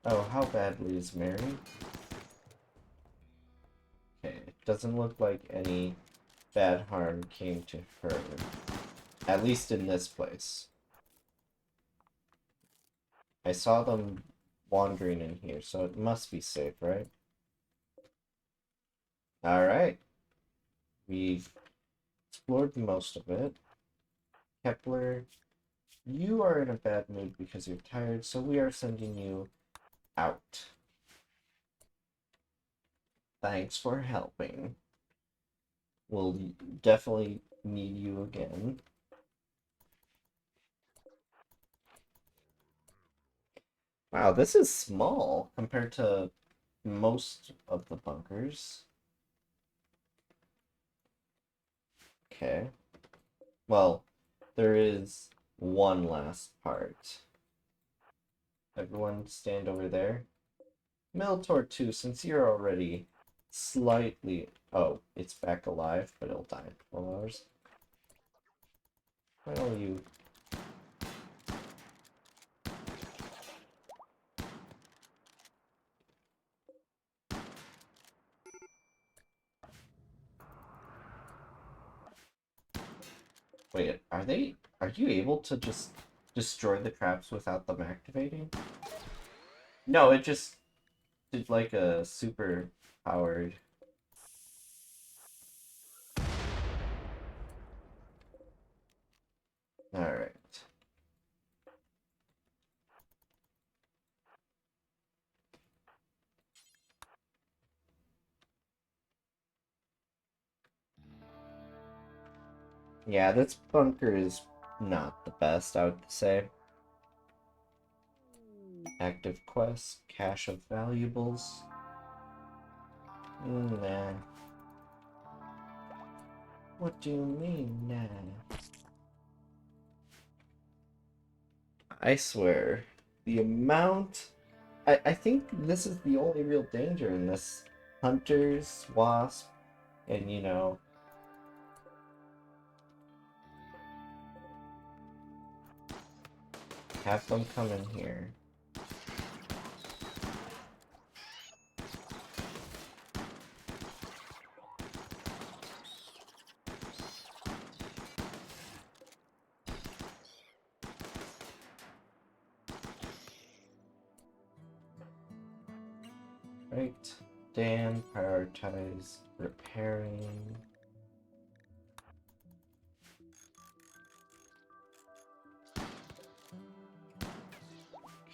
Oh, how badly is Mary? Okay, it doesn't look like any bad harm came to her. At least in this place. I saw them wandering in here, so it must be safe, right? Alright. We've explored most of it. Kepler, you are in a bad mood because you're tired, so we are sending you out. Thanks for helping. We'll definitely need you again. Wow, this is small compared to most of the bunkers. Okay. Well, there is one last part. Everyone stand over there. Miltor 2, since you're already slightly... Oh, it's back alive, but it'll die in 12 hours. Why don't you... Wait, are you able to just destroy the traps without them activating? No, it just did like a super powered. Alright. Yeah, this bunker is not the best, I would say. Active quest, cache of valuables. Nah. What do you mean, nah? I swear, the amount... I think this is the only real danger in this. Hunters, wasp, and you know... Have them come in here. Right. Dan, prioritize repairing.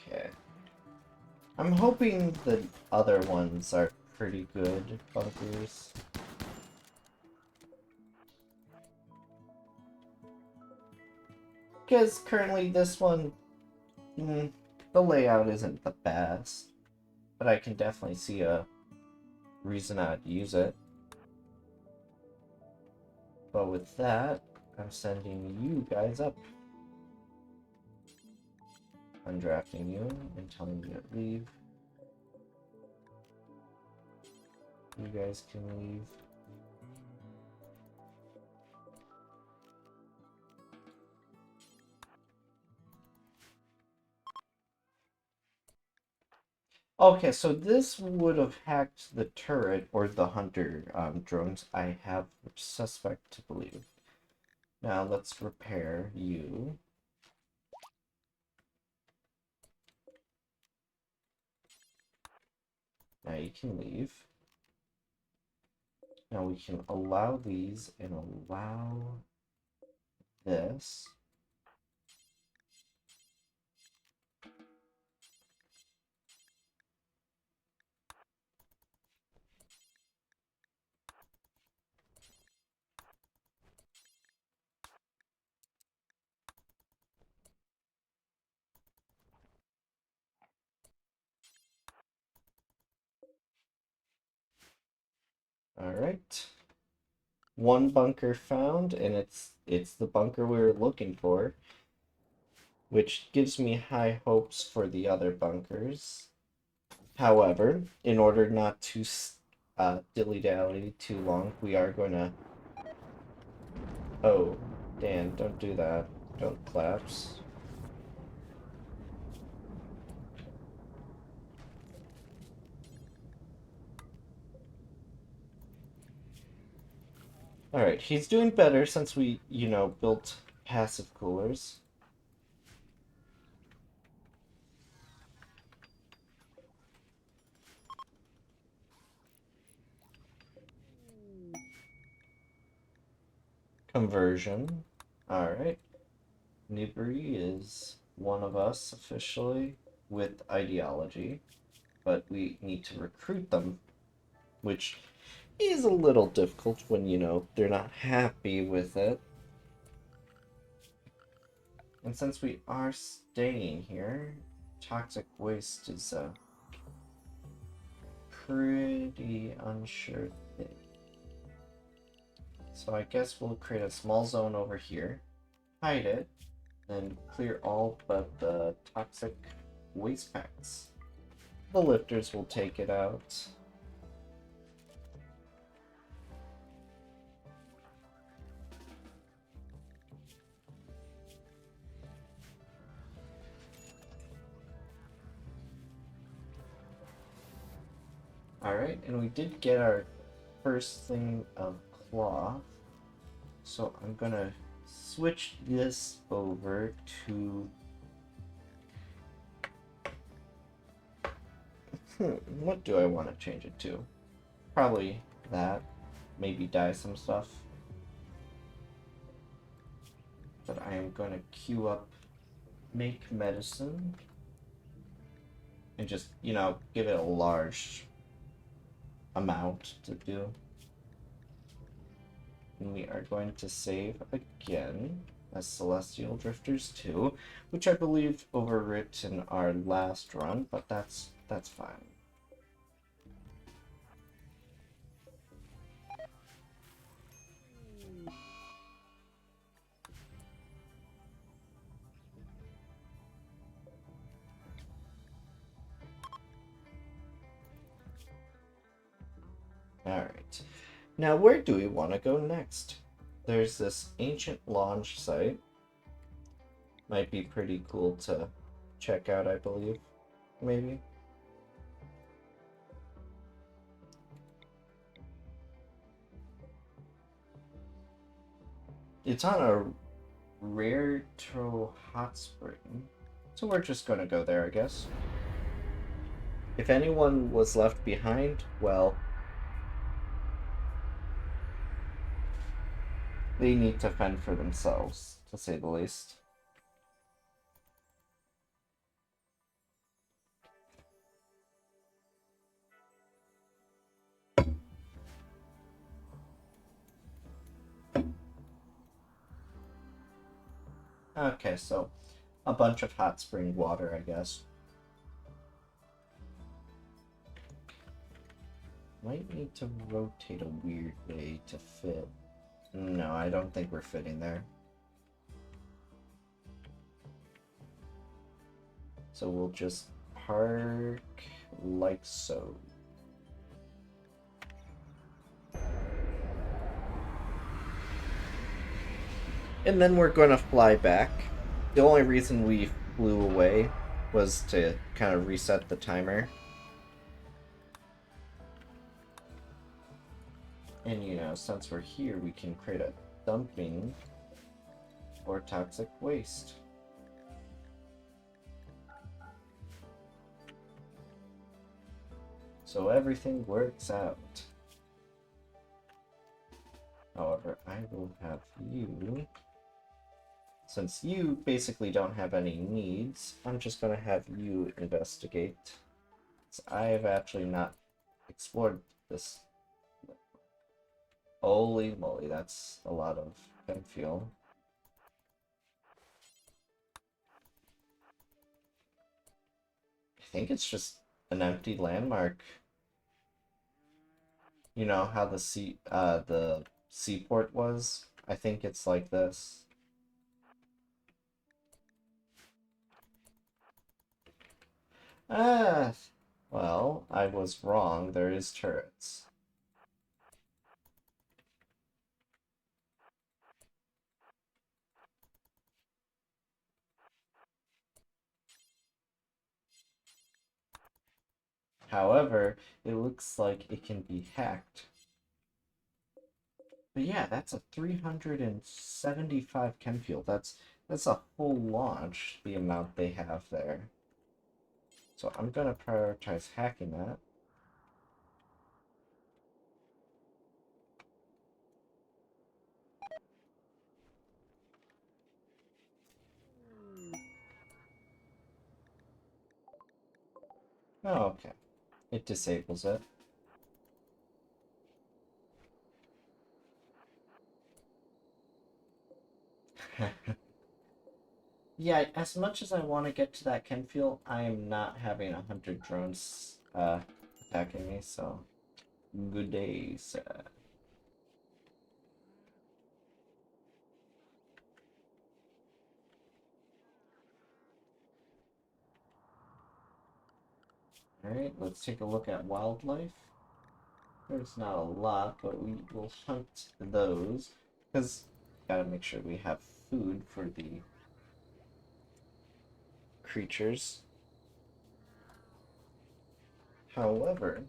Okay. I'm hoping the other ones are pretty good bunkers. Because currently this one, the layout isn't the best. But I can definitely see a reason I'd use it. But with that, I'm sending you guys up. Undrafting you and telling you to leave. You guys can leave. Okay, so this would have hacked the turret or the hunter drones. I have suspect to believe. Now let's repair you. Now you can leave. Now we can allow these and allow this. All right. One bunker found, and it's the bunker we were looking for, which gives me high hopes for the other bunkers. However, in order not to dilly-dally too long, we are going to... Oh, Dan, don't do that. Don't collapse. Alright, he's doing better since we, built passive coolers. Conversion. Alright. Nibri is one of us officially with ideology, but we need to recruit them, which is a little difficult when, they're not happy with it. And since we are staying here, toxic waste is a pretty unsure thing. So I guess we'll create a small zone over here, hide it, and clear all but the toxic waste packs. The lifters will take it out. Alright, and we did get our first thing of cloth. So I'm gonna switch this over to... what do I want to change it to? Probably that. Maybe dye some stuff. But I am going to queue up make medicine. And just, you know, give it a large amount to do. And we are going to save again as Celestial Drifters 2, which I believe overwritten our last run, but that's fine. Alright. Now, where do we want to go next? There's this ancient launch site. Might be pretty cool to check out, I believe. Maybe. It's on a rare hot spring. So we're just gonna go there, I guess. If anyone was left behind, well, they need to fend for themselves, to say the least. Okay, so a bunch of hot spring water, I guess. Might need to rotate a weird way to fit. No, I don't think we're fitting there. So we'll just park like so. And then we're going to fly back. The only reason we flew away was to kind of reset the timer. And, you know, since we're here, we can create a dumping for toxic waste. So everything works out. However, I will have you... Since you basically don't have any needs, I'm just going to have you investigate. So I've actually not explored this. Holy moly, that's a lot of chem fuel. I think it's just an empty landmark. You know how the seaport was? I think it's like this. Ah, well, I was wrong. There is turrets. However, it looks like it can be hacked. But yeah, that's a 375 chem fuel. That's a full launch, the amount they have there. So I'm gonna prioritize hacking that. Oh, okay. It disables it. Yeah, as much as I want to get to that chem fuel, I am not having 100 drones attacking me, so good day, sir. Alright, let's take a look at wildlife. There's not a lot, but we will hunt those, because gotta make sure we have food for the creatures. However,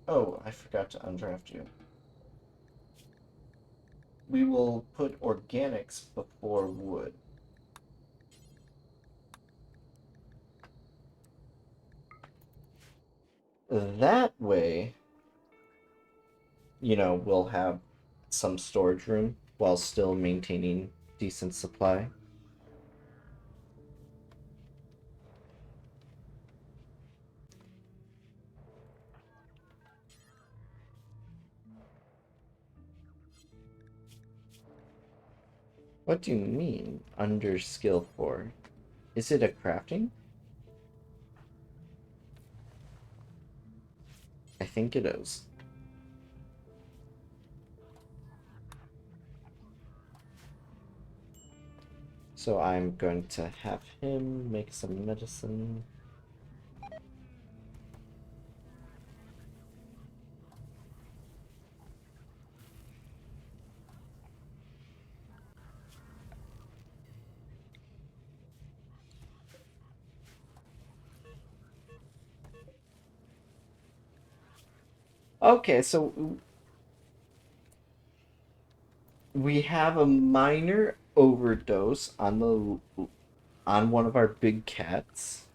oh, I forgot to undraft you. we will put organics before wood. That way, we'll have some storage room while still maintaining decent supply. What do you mean, under skill 4? Is it a crafting? I think it is. So I'm going to have him make some medicine. Okay, so we have a minor overdose on one of our big cats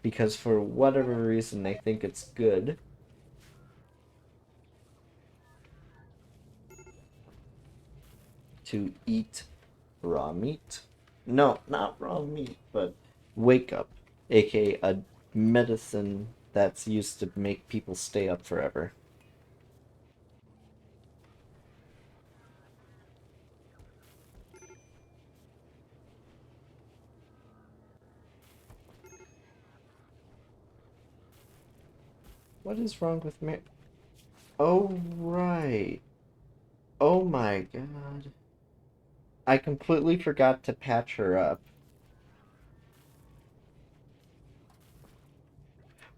because for whatever reason they think it's good to eat raw meat. No, not raw meat, but wake up, aka a medicine that's used to make people stay up forever. What is wrong with Mary? Oh, right. Oh my god. I completely forgot to patch her up.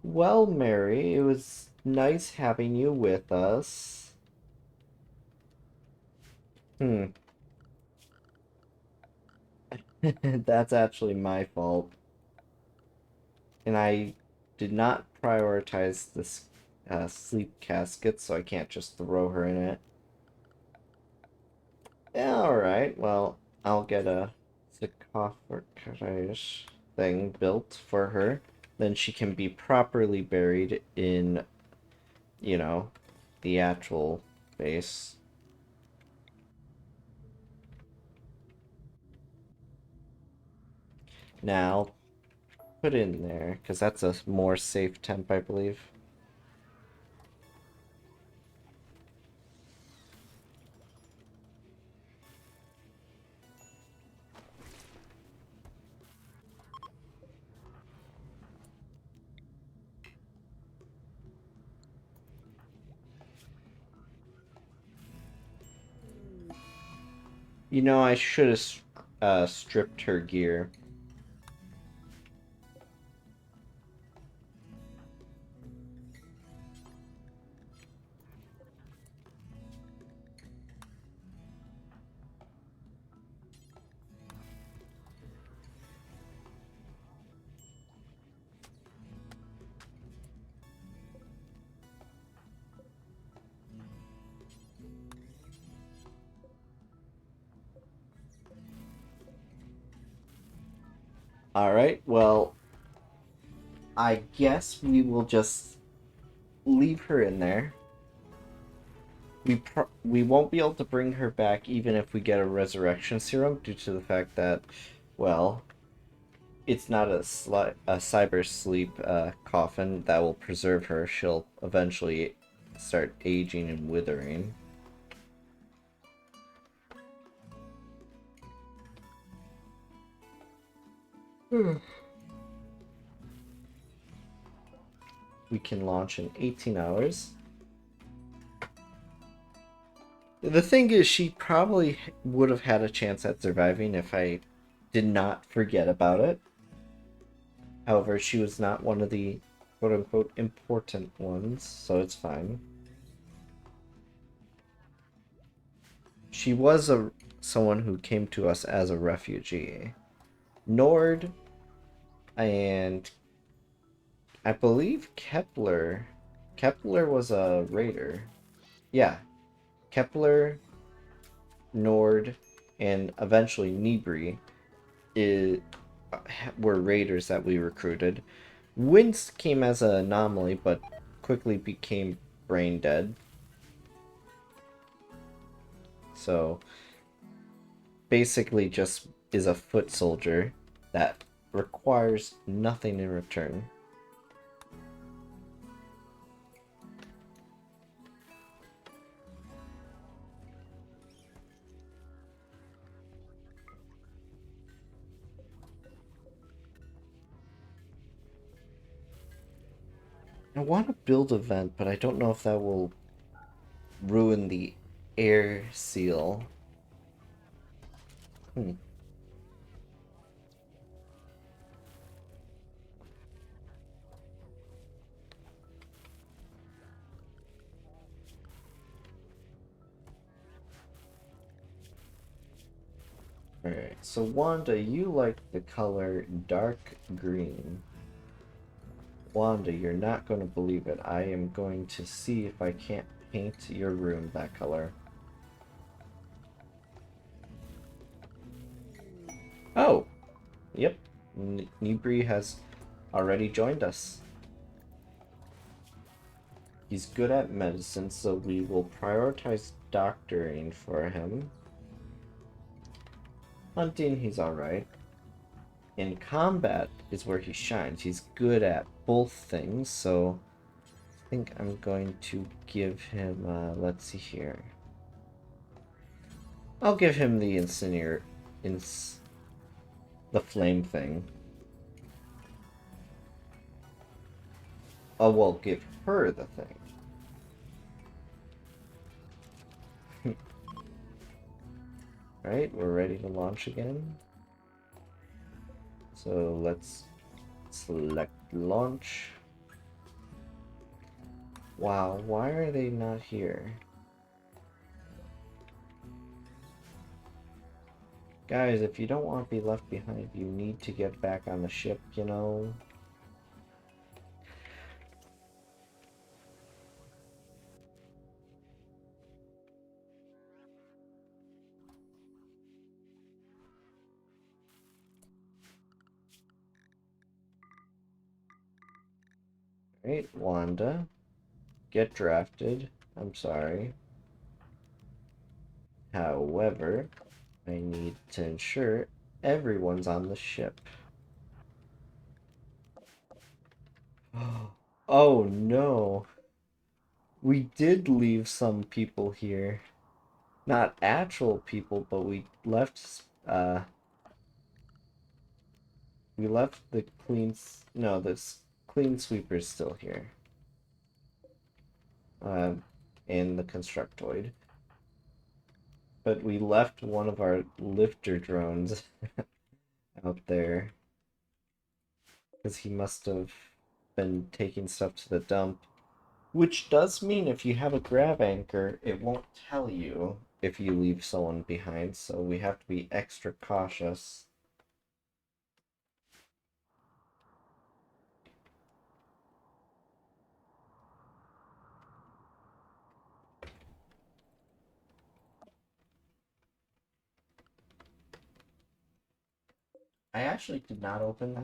Well, Mary, it was nice having you with us. Hmm. That's actually my fault. And I did not prioritize this sleep casket, so I can't just throw her in it. Yeah, alright. Well, I'll get a sarcophagus thing built for her. Then she can be properly buried in, you know, the actual base. Now, put in there, because that's a more safe temp, I believe. I should have stripped her gear. Alright, well, I guess we will just leave her in there. We won't be able to bring her back even if we get a resurrection serum due to the fact that, well, it's not a cyber sleep coffin that will preserve her. She'll eventually start aging and withering. We can launch in 18 hours. The thing is, she probably would have had a chance at surviving if I did not forget about it. However, she was not one of the quote-unquote important ones, so it's fine. She was someone who came to us as a refugee. Nord and I believe Kepler. Kepler was a raider. Yeah. Kepler, Nord, and eventually Nibri is, were raiders that we recruited. Wince came as an anomaly, but quickly became brain dead. So basically just is a foot soldier that requires nothing in return. I want to build a vent, but I don't know if that will ruin the air seal. Hmm. Alright, so Wanda, you like the color dark green. Wanda, you're not going to believe it. I am going to see if I can't paint your room that color. Oh! Yep. Nibri has already joined us. He's good at medicine, so we will prioritize doctoring for him. Hunting, he's alright. In combat is where he shines. He's good at both things, so I think I'm going to give him, let's see here. I'll give him the the flame thing. Oh, well, give her the thing. Right, we're ready to launch again. So let's select launch. Wow, why are they not here? Guys, if you don't want to be left behind, you need to get back on the ship, you know? Right, Wanda. Get drafted. I'm sorry. However, I need to ensure everyone's on the ship. Oh no. We did leave some people here. Not actual people, but we left the no, this clean sweepers still here. In the constructoid. But we left one of our lifter drones out there. Because he must have been taking stuff to the dump. Which does mean if you have a grab anchor, it won't tell you if you leave someone behind, so we have to be extra cautious. I actually did not open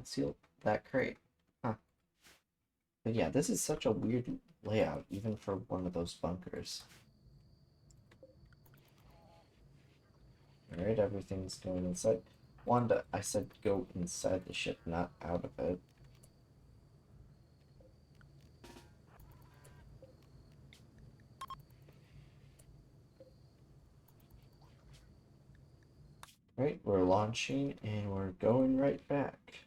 that crate. Huh. But yeah, this is such a weird layout, even for one of those bunkers. Alright, everything's going inside. Wanda, I said go inside the ship, not out of it. Right, we're launching and we're going right back.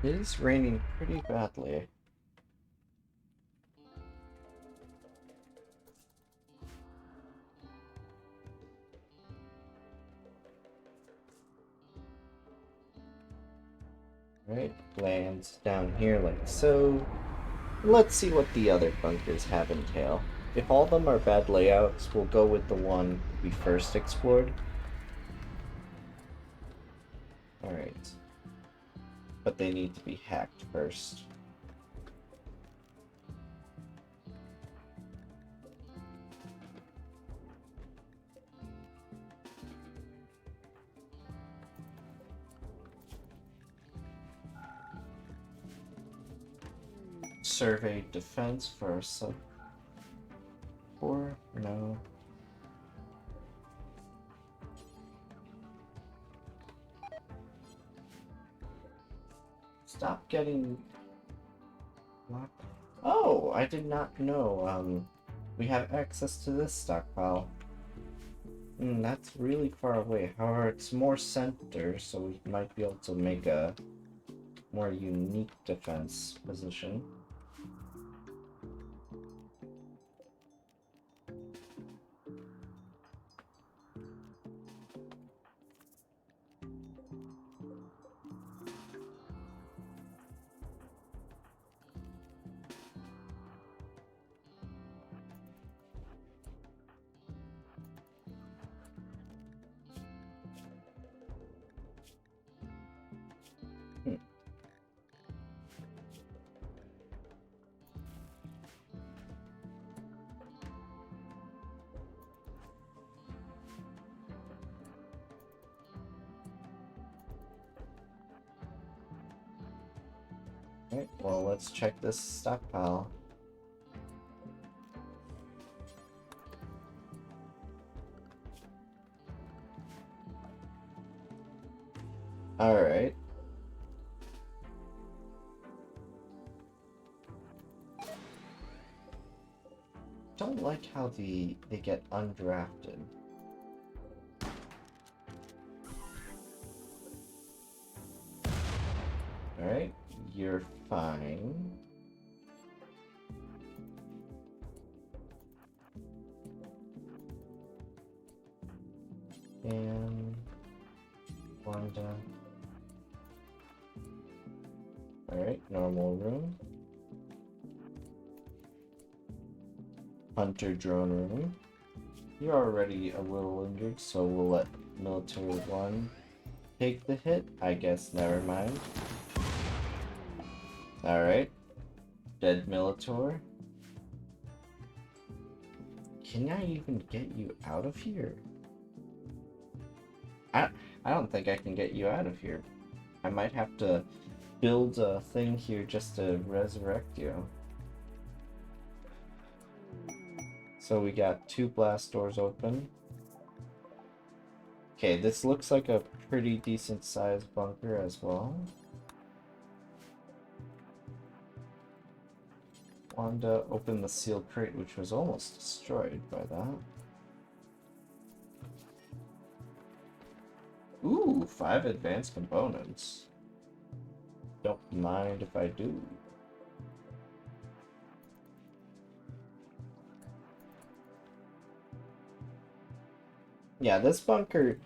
It is raining pretty badly. Right, lands down here like so. Let's see what the other bunkers have entail. If all of them are bad layouts, we'll go with the one we first explored. but they need to be hacked first. Survey defense for a sub 4? No. Stop getting locked. Oh, I did not know. We have access to this stockpile. That's really far away. However, it's more center, so we might be able to make a more unique defense position. Alright, well, let's check this stockpile. Alright. Don't like how they get undrafted. Alright, you're fine. And Wanda. Alright, normal room. Hunter drone room. You're already a little injured, so we'll let military 1 take the hit. I guess, never mind. Alright. Dead Militor. Can I even get you out of here? I don't think I can get you out of here. I might have to build a thing here just to resurrect you. So we got 2 blast doors open. Okay, this looks like a pretty decent sized bunker as well. Wanda opened the sealed crate, which was almost destroyed by that. Ooh, 5 advanced components. Don't mind if I do. Yeah, this bunker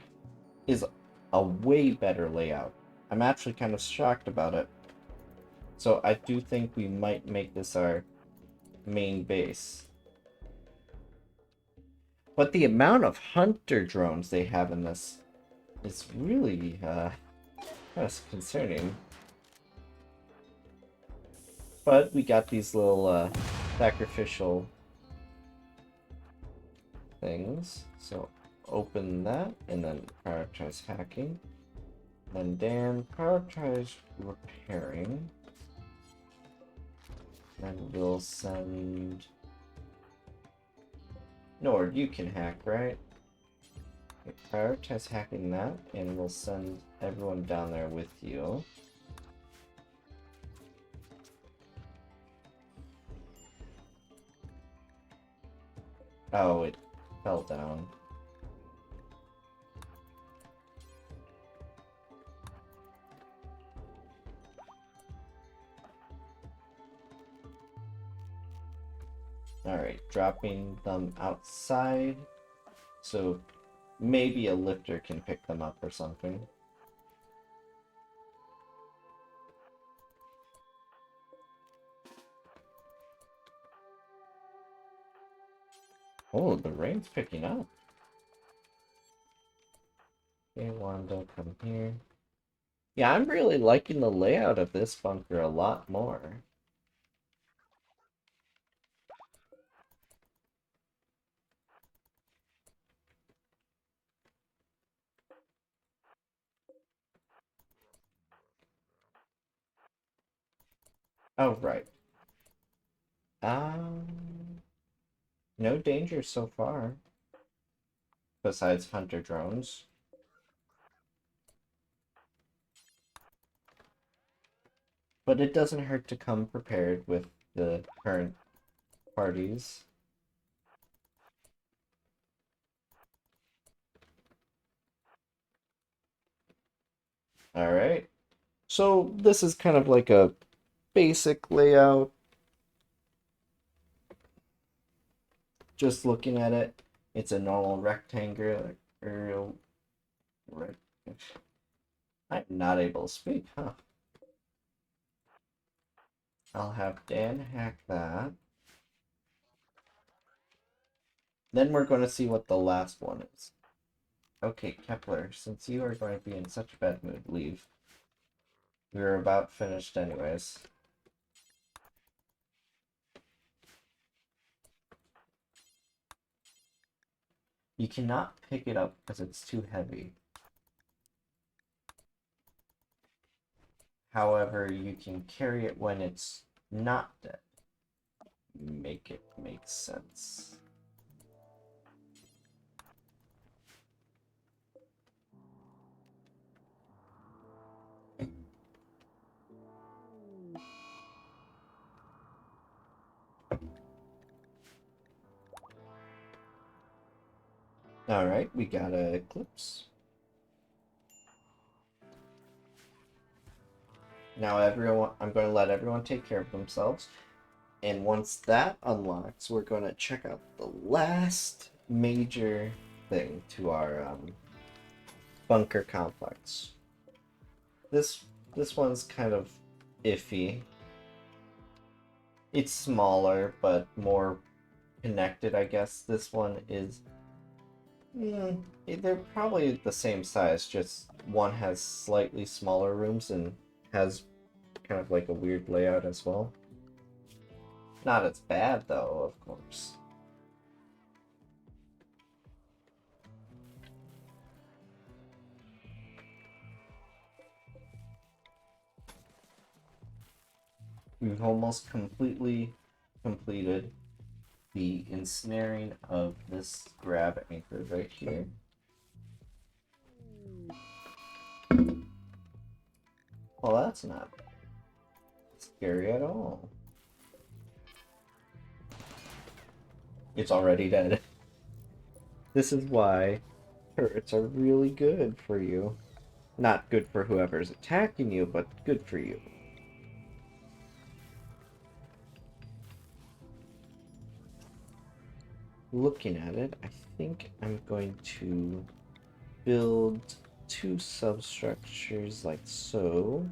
is a way better layout. I'm actually kind of shocked about it. So I do think we might make this our main base. But the amount of hunter drones they have in this is really kind of concerning. But we got these little sacrificial things. So open that and then prioritize hacking. Then Dan, prioritize repairing. Then we'll send Nord, you can hack, right? Okay, prioritize hacking that, and we'll send everyone down there with you. Oh, it fell down. Alright, dropping them outside. So maybe a lifter can pick them up or something. Oh, the rain's picking up. Okay, Wanda, come here. Yeah, I'm really liking the layout of this bunker a lot more. Oh, right. Um, no danger so far, besides hunter drones. But it doesn't hurt to come prepared with the current parties. Alright. So this is kind of like a basic layout. Just looking at it, it's a normal rectangle. I'm not able to speak, huh? I'll have Dan hack that. Then we're going to see what the last one is. Okay, Kepler, since you are going to be in such a bad mood, leave. We're about finished anyways. You cannot pick it up because it's too heavy. However, you can carry it when it's not dead. Make it make sense. Alright, we got a Eclipse. Now everyone, I'm going to let everyone take care of themselves. And once that unlocks, we're going to check out the last major thing to our bunker complex. This this one's kind of iffy. It's smaller, but more connected, I guess. This one is... they're probably the same size, just one has slightly smaller rooms and has kind of like a weird layout as well. Not as bad, though, of course. We've almost completely completed the ensnaring of this grab anchor right here. Well, that's not scary at all. It's already dead. This is why turrets are really good for you. Not good for whoever's attacking you, but good for you. Looking at it, I think I'm going to build two substructures like so.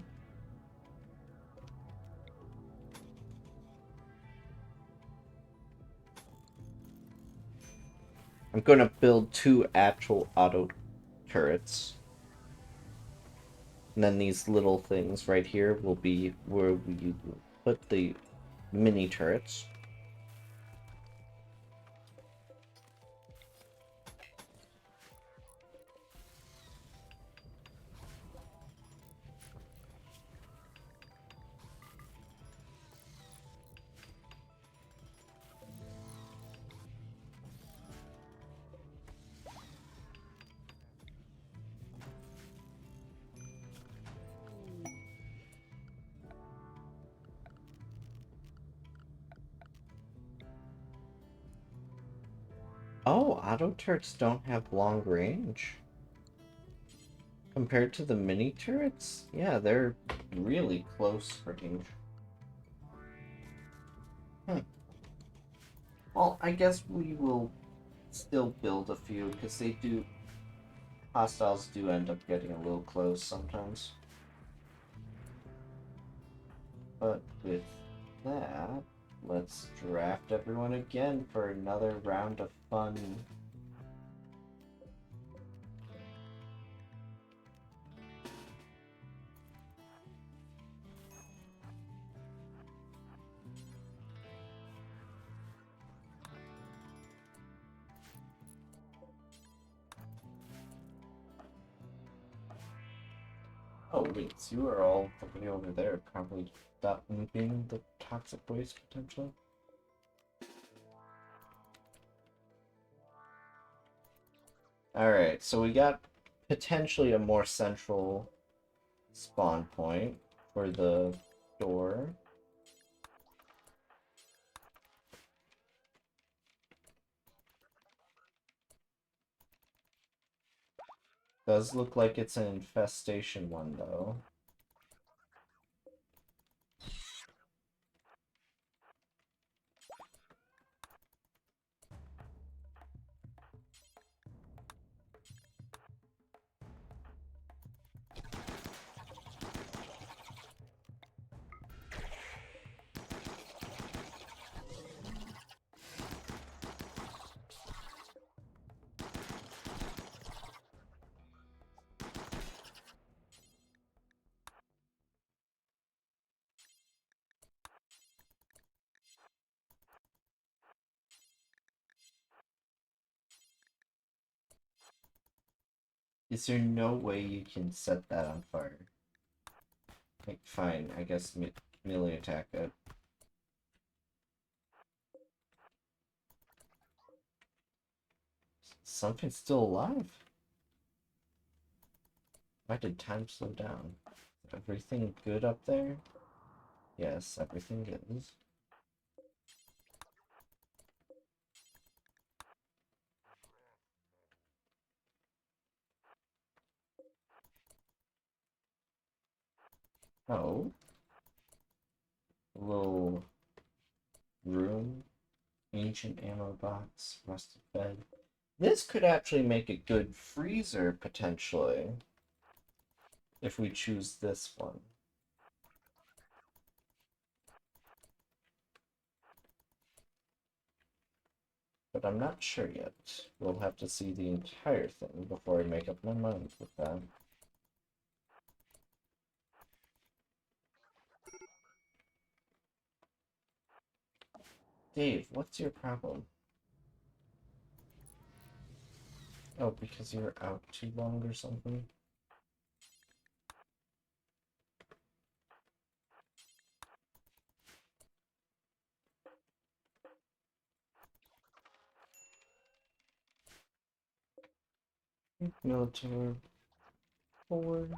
I'm going to build two actual auto turrets. And then these little things right here will be where we put the mini turrets. Oh, auto turrets don't have long range. Compared to the mini turrets? Yeah, they're really close range. Well, I guess we will still build a few, because hostiles do end up getting a little close sometimes. But with that, let's draft everyone again for another round of fun. Oh wait, so you are all the way over there, probably dumping the toxic waste potentially. Alright, so we got potentially a more central spawn point for the door. Does look like it's an infestation one though. Is there no way you can set that on fire? Like, fine, I guess melee attack it. Something's still alive? Why did time slow down? Everything good up there? Yes, everything is. Oh. A little room. Ancient ammo box. Rusted bed. This could actually make a good freezer, potentially. If we choose this one. But I'm not sure yet. We'll have to see the entire thing before I make up my mind with that. Dave, what's your problem? Oh, because you were out too long or something? Military forward.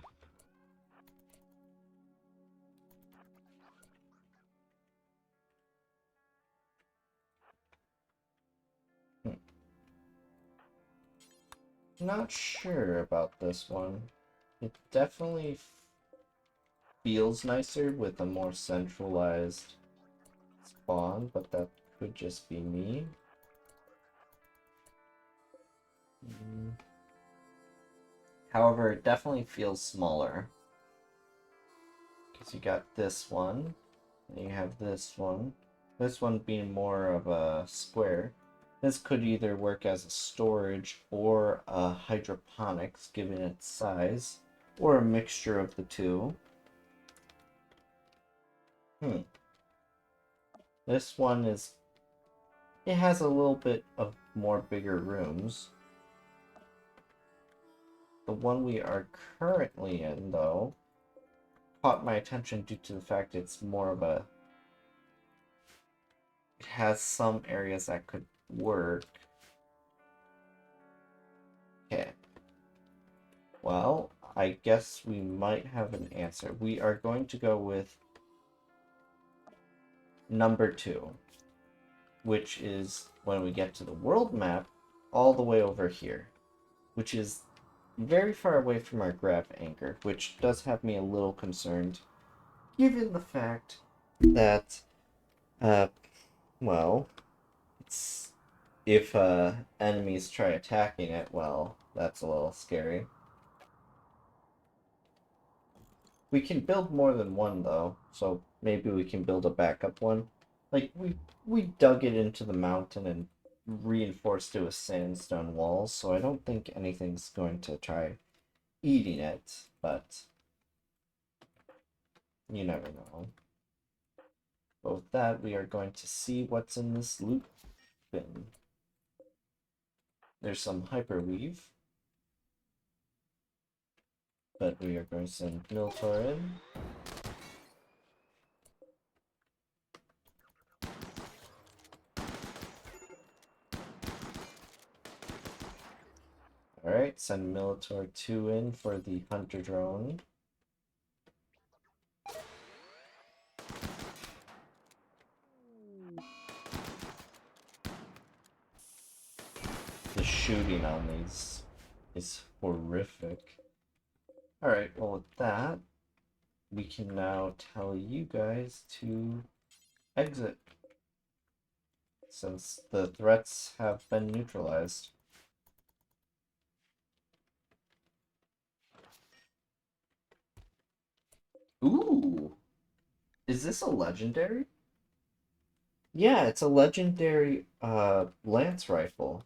Not sure about this one. It definitely feels nicer with a more centralized spawn, but that could just be me. However, it definitely feels smaller. Because you got this one, and you have this one. This one being more of a square. This could either work as a storage or a hydroponics, given its size, or a mixture of the two. This one is... It has a little bit of more bigger rooms. The one we are currently in, though, caught my attention due to the fact it's more of a... It has some areas that could work. Okay. Well, I guess we might have an answer. We are going to go with number 2, which is when we get to the world map, all the way over here, which is very far away from our grab anchor, which does have me a little concerned, given the fact that, well, it's, if enemies try attacking it, well, that's a little scary. We can build more than one, though, so maybe we can build a backup one. Like, we dug it into the mountain and reinforced it with sandstone walls, so I don't think anything's going to try eating it, but you never know. But with that, we are going to see what's in this loot bin. There's some hyperweave. But we are going to send Miltor in. Alright, send Militor 2 in for the Hunter drone. The shooting on these is horrific. Alright, well with that, we can now tell you guys to exit, since the threats have been neutralized. Ooh! Is this a legendary? Yeah, it's a legendary lance rifle.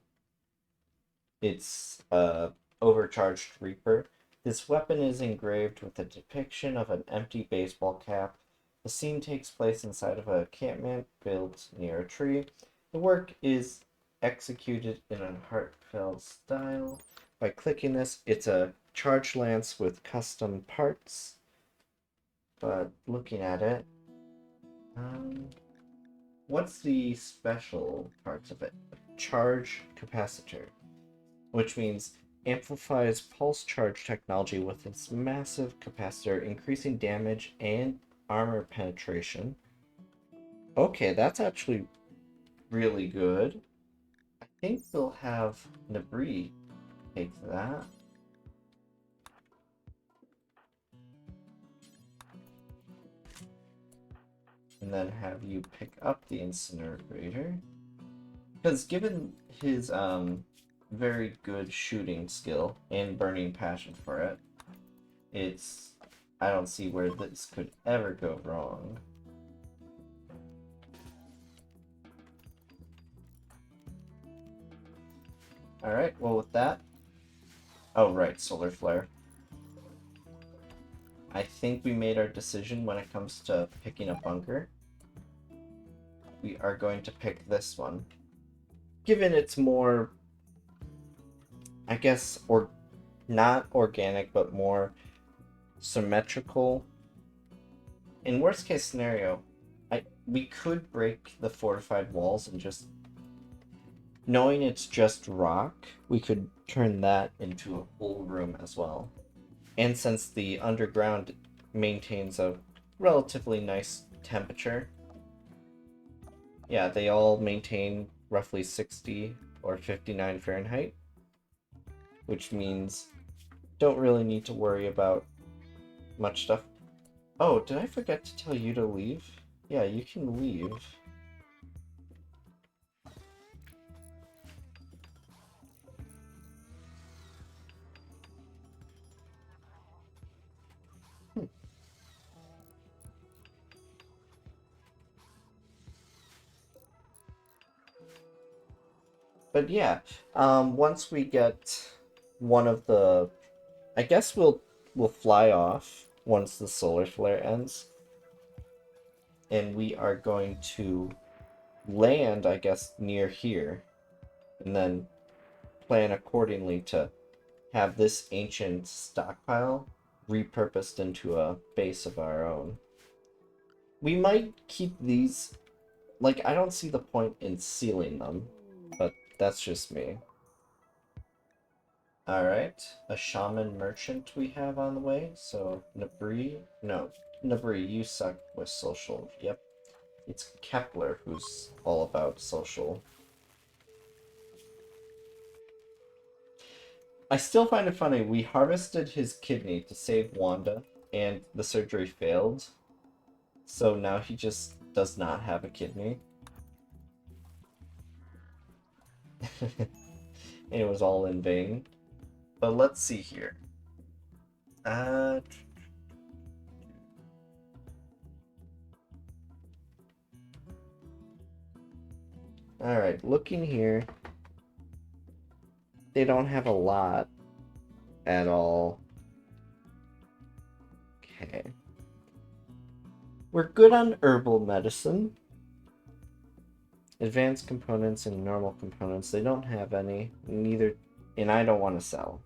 It's overcharged Reaper. This weapon is engraved with a depiction of an empty baseball cap. The scene takes place inside of a encampment built near a tree. The work is executed in a heartfelt style. By clicking this, it's a charged lance with custom parts. But looking at it, what's the special parts of it? Charge capacitor, which means amplifies pulse charge technology with its massive capacitor, increasing damage and armor penetration. Okay, that's actually really good. I think they'll have Nabri take that. And then have you pick up the incinerator. Because given his very good shooting skill and burning passion for it, I don't see where this could ever go wrong. Alright, well with that... Oh right, solar flare. I think we made our decision when it comes to picking a bunker. We are going to pick this one. Given it's more, I guess, or not organic, but more symmetrical. In worst case scenario, we could break the fortified walls and just, knowing it's just rock, we could turn that into a whole room as well. And since the underground maintains a relatively nice temperature, yeah, they all maintain roughly 60 or 59 Fahrenheit, which means don't really need to worry about much stuff. Oh, did I forget to tell you to leave? Yeah, you can leave. But yeah, once we get one of the, I guess we'll fly off once the solar flare ends, and we are going to land, I guess, near here, and then plan accordingly to have this ancient stockpile repurposed into a base of our own. We might keep these, like, I don't see the point in sealing them, but that's just me. Alright, a shaman merchant we have on the way, so Nabri, no, Nabri, you suck with social, yep. It's Kepler who's all about social. I still find it funny, we harvested his kidney to save Wanda, and the surgery failed, so now he just does not have a kidney. And it was all in vain. But let's see here. Alright, looking here, they don't have a lot at all. Okay. We're good on herbal medicine. Advanced components and normal components, they don't have any. Neither, and I don't want to sell.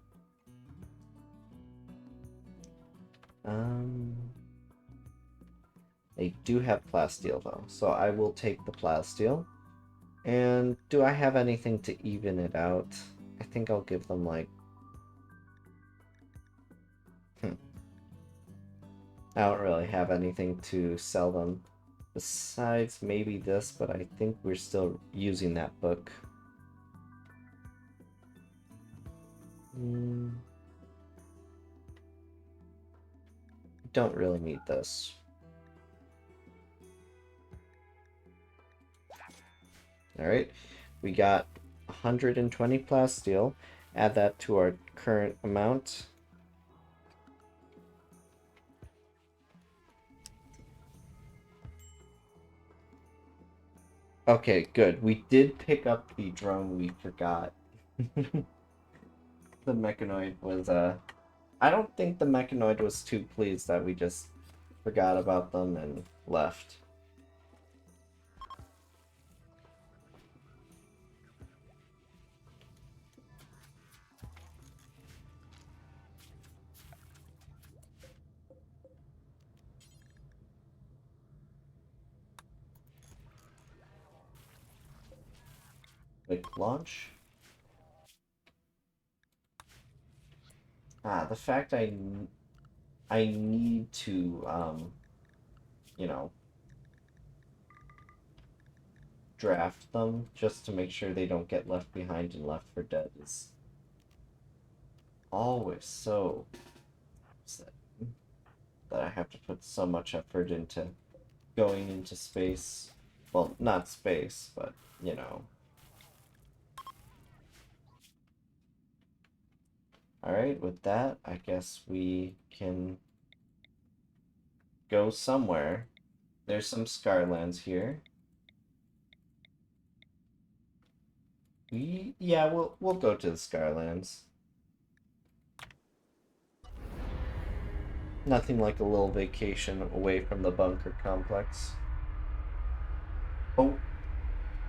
They do have plasteel though, so I will take the plasteel. And do I have anything to even it out? I think I'll give them like... I don't really have anything to sell them besides maybe this, but I think we're still using that book. Don't really need this. Alright, we got 120 plasteel. Add that to our current amount. Okay, good. We did pick up the drone we forgot. The mechanoid was, I don't think the mechanoid was too pleased that we just forgot about them and left. Quick launch. The fact I need to, you know, draft them just to make sure they don't get left behind and left for dead is always so upsetting that I have to put so much effort into going into space. Well, not space, but, you know. Alright, with that, I guess we can go somewhere. There's some Scarlands here. Yeah, we'll go to the Scarlands. Nothing like a little vacation away from the bunker complex. Oh,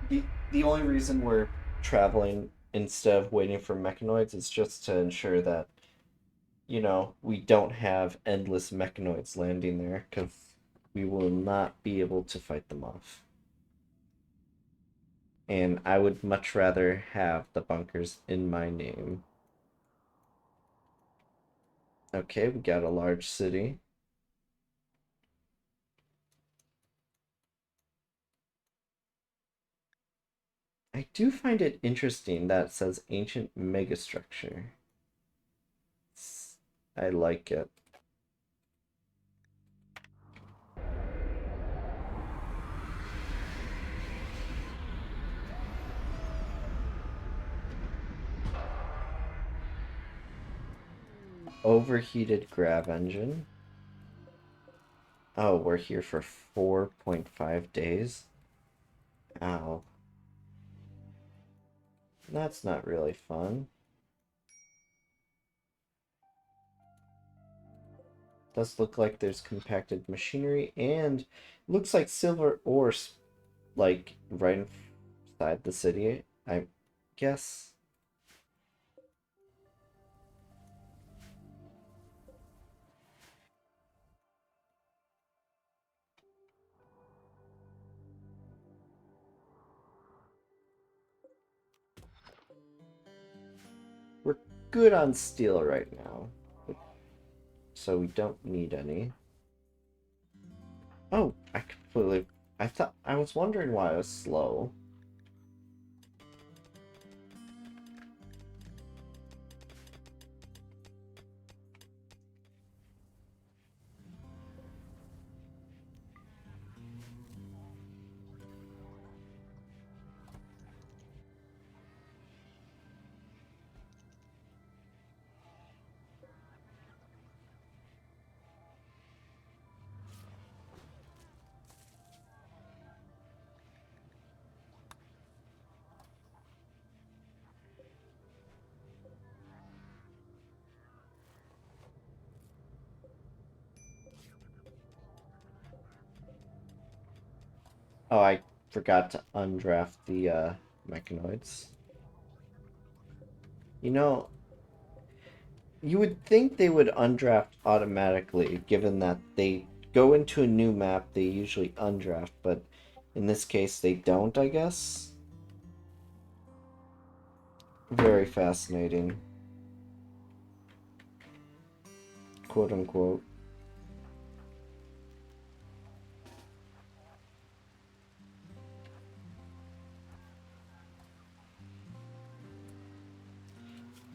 the only reason we're traveling instead of waiting for mechanoids is just to ensure that, you know, we don't have endless mechanoids landing there, because we will not be able to fight them off. And I would much rather have the bunkers in my name. Okay, we got a large city. I do find it interesting that it says ancient megastructure. I like it. Overheated grav engine. Oh, we're here for 4.5 days? Ow. That's not really fun. Does look like there's compacted machinery and looks like silver ore, like right inside the city, I guess. We're good on steel right now, so we don't need any. Oh, I was wondering why I was slow. Oh, I forgot to undraft the mechanoids. You know, You would think they would undraft automatically, given that they go into a new map, they usually undraft, but in this case they don't, I guess? Very fascinating. Quote unquote.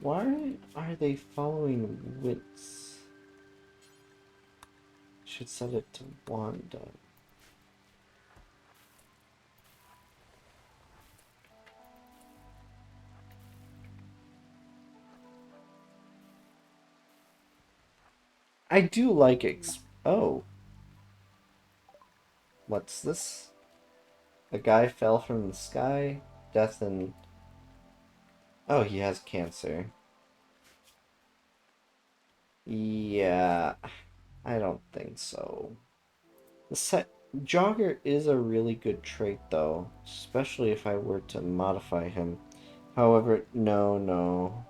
Why are they following Wits? Should set it to Wanda. I do like oh. What's this? A guy fell from the sky? Death and... Oh, he has cancer. Yeah, I don't think so. Jogger is a really good trait, though, especially if I were to modify him. However, no.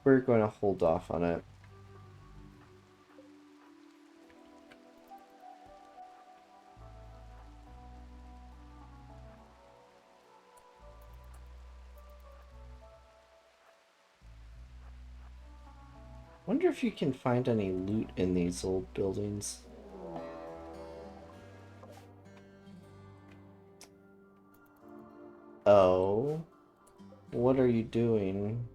We're going to hold off on it. Wonder if you can find any loot in these old buildings. Oh, what are you doing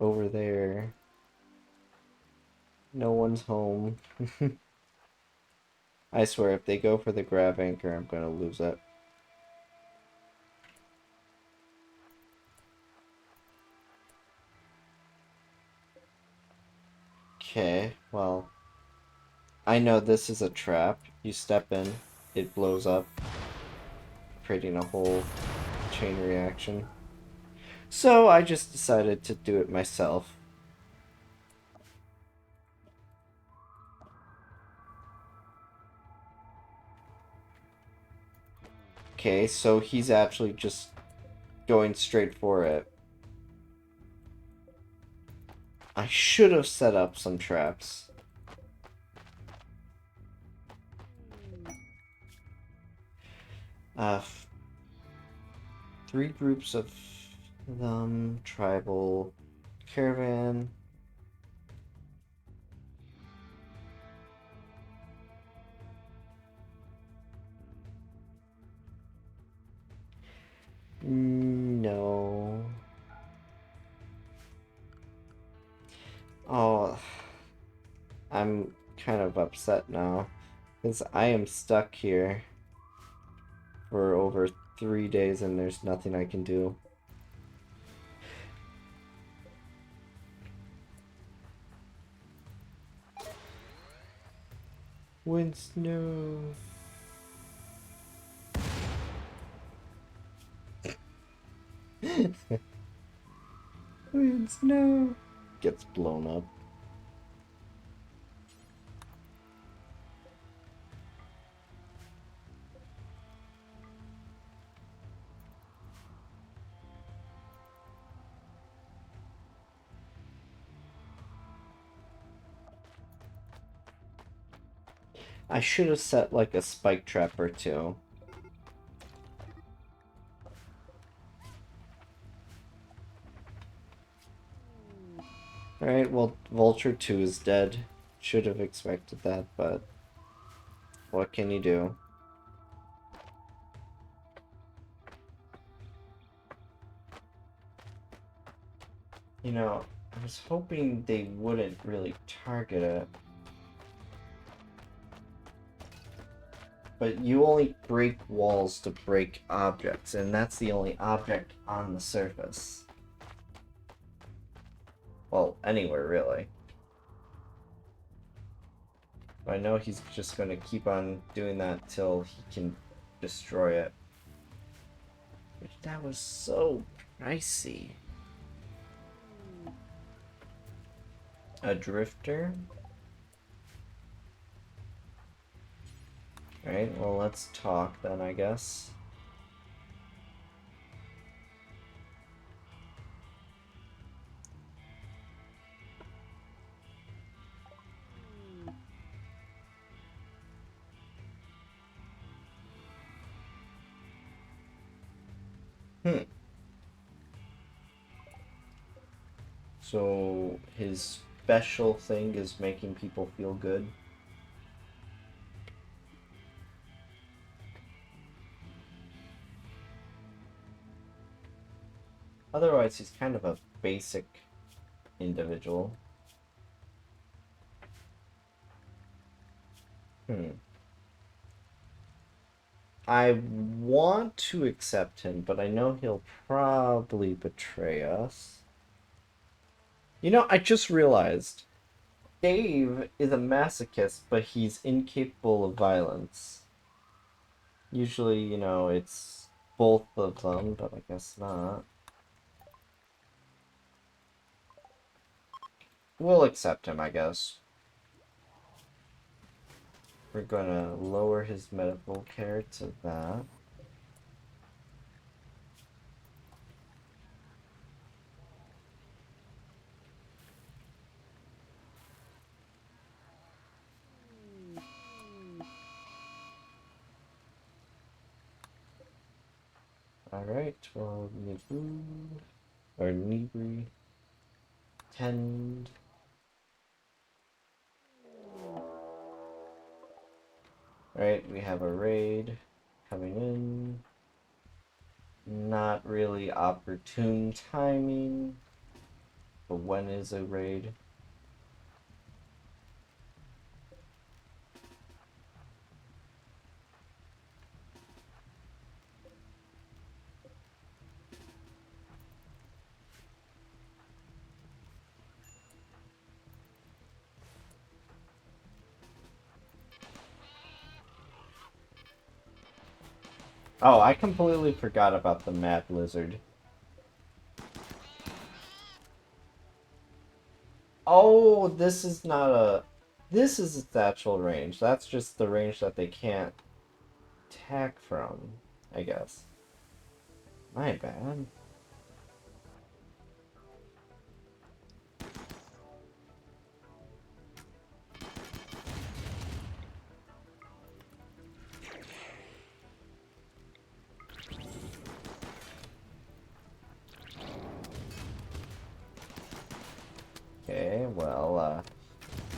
over there? No one's home. I swear, if they go for the grab anchor, I'm gonna lose it. Okay, well, I know this is a trap. You step in, it blows up, creating a whole chain reaction. So I just decided to do it myself. Okay, so he's actually just going straight for it. I should have set up some traps. Uh, 3 groups of them, tribal, caravan. No. Oh, I'm kind of upset now, because I am stuck here for over 3 days and there's nothing I can do. Wind snow. Wind snow. Gets blown up. I should have set like a spike trap or two. Alright, well, Vulture 2 is dead. Should have expected that, but what can you do? You know, I was hoping they wouldn't really target it. But you only break walls to break objects, and that's the only object on the surface. Well, anywhere, really. I know he's just going to keep on doing that till he can destroy it. But that was so pricey. A drifter? Alright, well, let's talk then, I guess. So his special thing is making people feel good. Otherwise, he's kind of a basic individual. I want to accept him, but I know he'll probably betray us. You know, I just realized Dave is a masochist, but he's incapable of violence. Usually, you know, it's both of them, but I guess not. We'll accept him, I guess. We're gonna lower his medical care to that. Alright, well, Nibu, or Nibri, tend. Alright, we have a raid coming in. Not really opportune timing, but when is a raid? Oh, I completely forgot about the mad lizard. Oh, this is not a... This is its actual range. That's just the range that they can't attack from, I guess. My bad. Okay, well,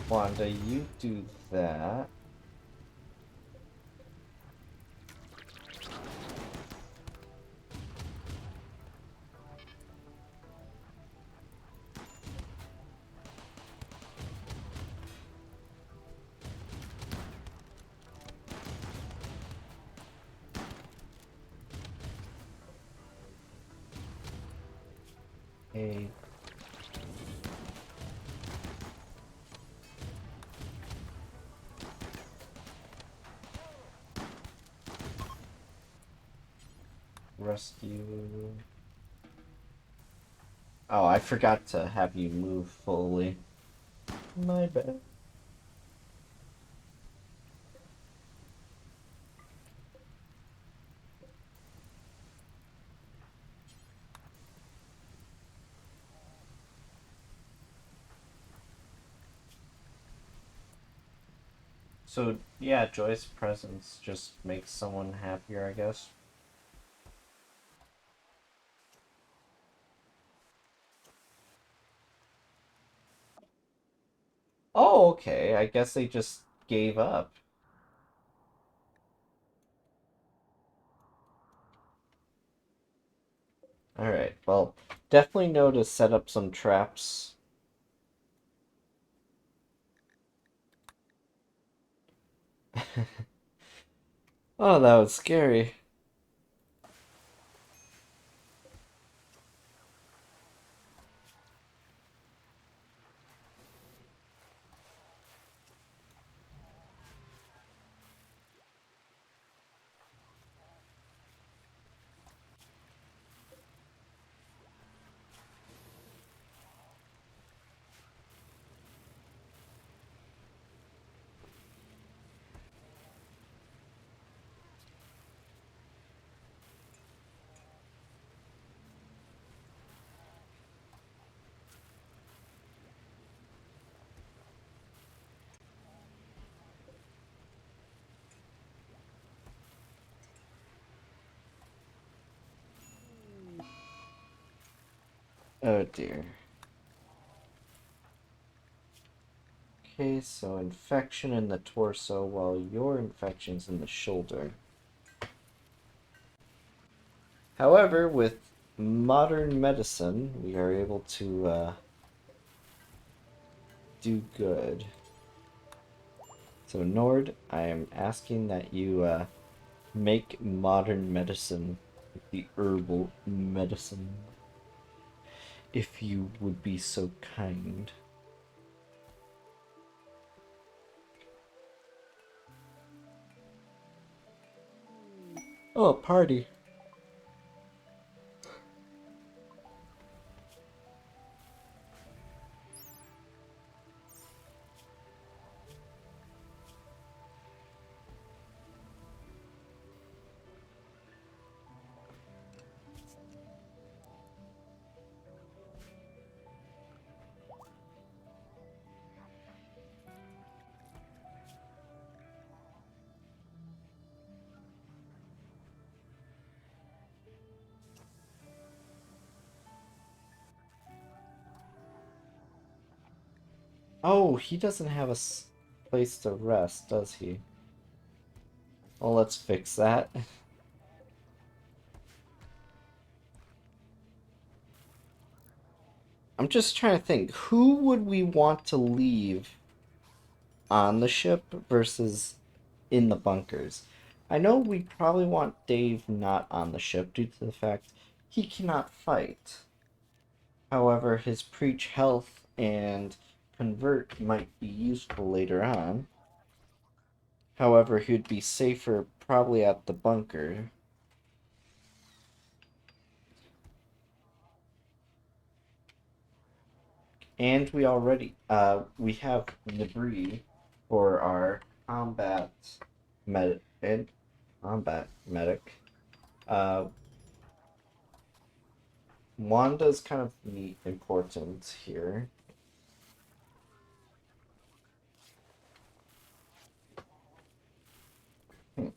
Wanda, you do that. Hey. Rescue. Oh, I forgot to have you move fully. My bad. So, yeah, Joy's presence just makes someone happier, I guess. Oh, okay. I guess they just gave up. Alright, well, definitely know to set up some traps. Oh, that was scary. Oh dear. Okay, so infection in the torso while your infection's in the shoulder. However, with modern medicine, we are able to do good. So Nord, I am asking that you make modern medicine with the herbal medicine, if you would be so kind. Oh, a party. Oh, he doesn't have a place to rest, does he? Well, let's fix that. I'm just trying to think, who would we want to leave on the ship versus in the bunkers? I know we probably want Dave not on the ship due to the fact he cannot fight. However, his preach health and convert might be useful later on. However, he'd be safer probably at the bunker. And we have Nabri for our combat med and combat medic. Uh, Wanda's kind of important here. Hmm.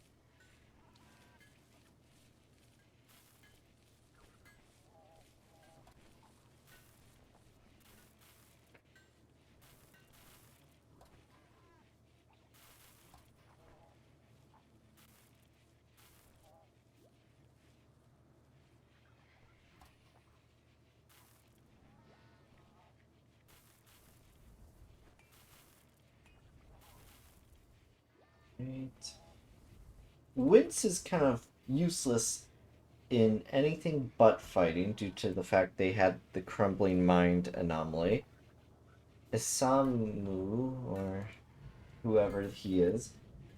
Right. Wince is kind of useless in anything but fighting due to the fact they had the crumbling mind anomaly. Isamu, or whoever he is,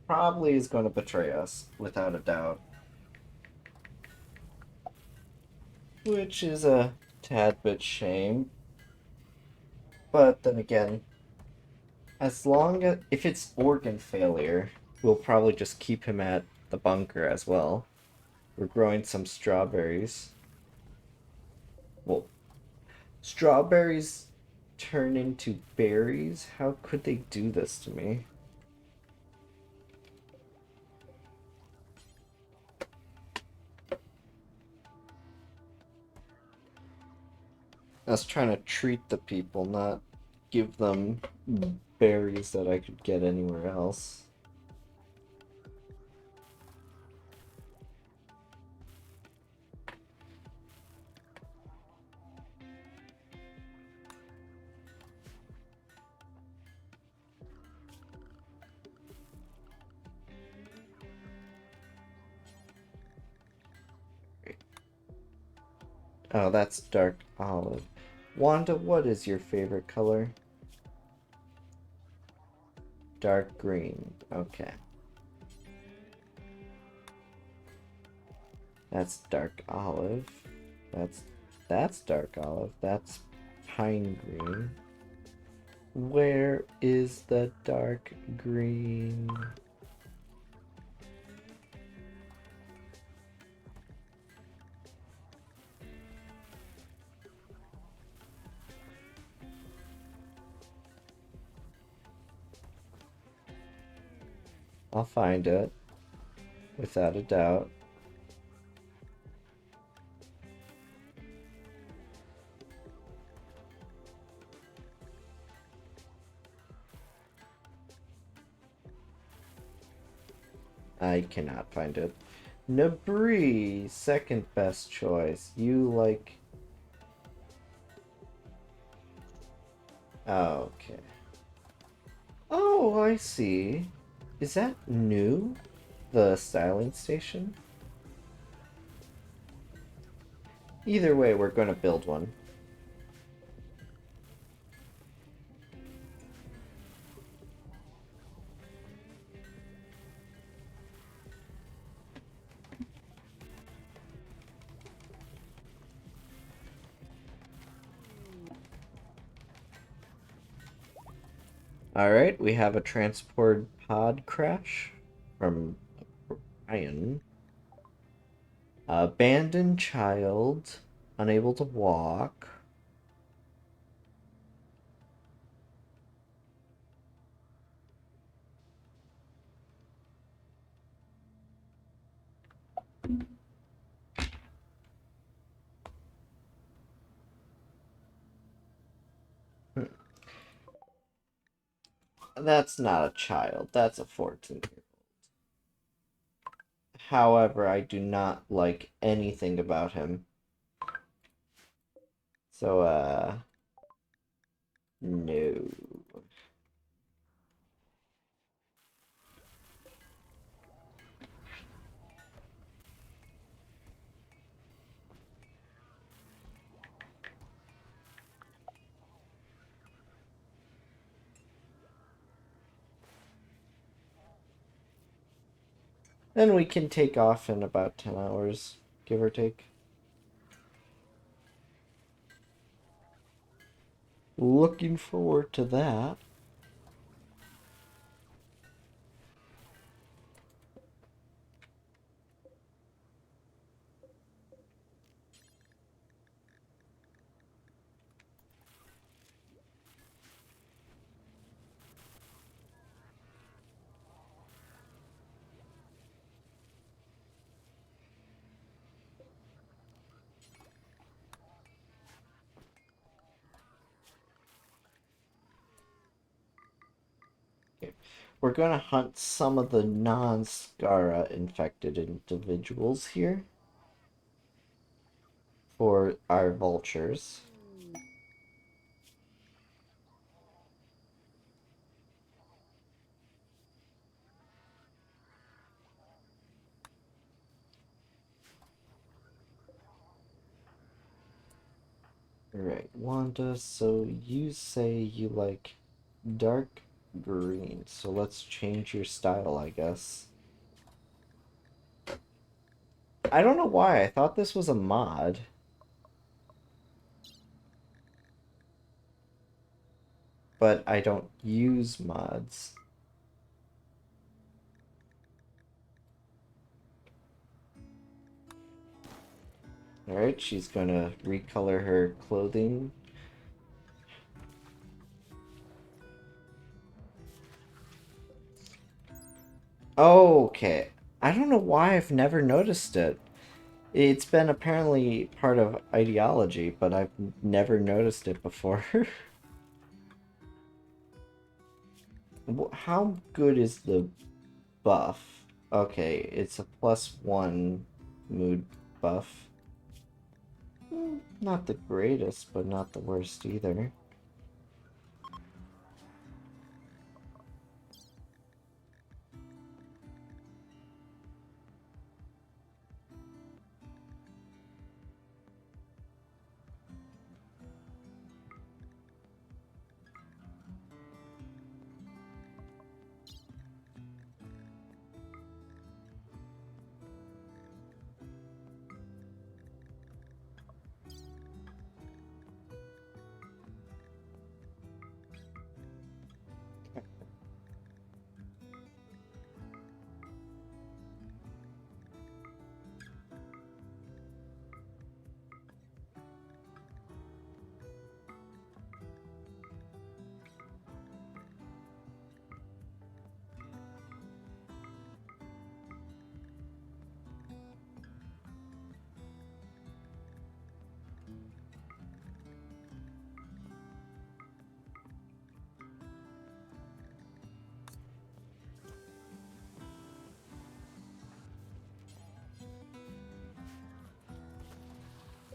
probably is going to betray us, without a doubt. Which is a tad bit shame. But then again, as long as if it's organ failure, we'll probably just keep him at the bunker as well. We're growing some strawberries. Well, strawberries turn into berries? How could they do this to me? I was trying to treat the people, not give them berries that I could get anywhere else. Oh, that's dark olive. Wanda, what is your favorite color? Dark green. Okay. That's dark olive. That's dark olive. That's pine green. Where is the dark green? I'll find it, without a doubt. I cannot find it. Nabri, second best choice. You like... Okay. Oh, I see. Is that new? The styling station? Either way, we're gonna build one. Alright, we have a transport pod crash from Brian. Abandoned child, unable to walk. That's not a child, that's a 14-year-old. However, I do not like anything about him. So, no. Then we can take off in about 10 hours, give or take. Looking forward to that. Okay. We're going to hunt some of the non-Scara infected individuals here for our vultures. Alright, Wanda, so you say you like dark green, so let's change your style, I guess. I don't know why, I thought this was a mod. But I don't use mods. Alright, she's gonna recolor her clothing. Okay. I don't know why I've never noticed it. It's been apparently part of ideology, but I've never noticed it before. How good is the buff? Okay, it's a +1 mood buff. Not the greatest, but not the worst either.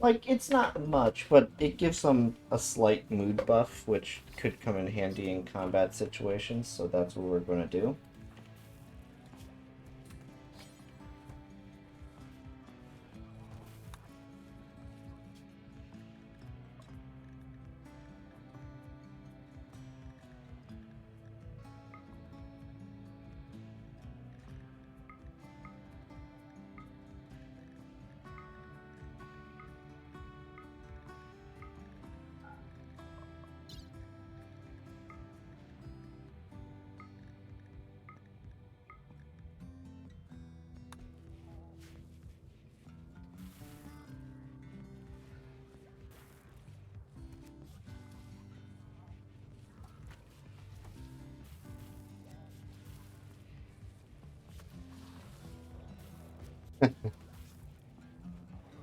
Like, it's not much, but it gives them a slight mood buff, which could come in handy in combat situations, so that's what we're going to do.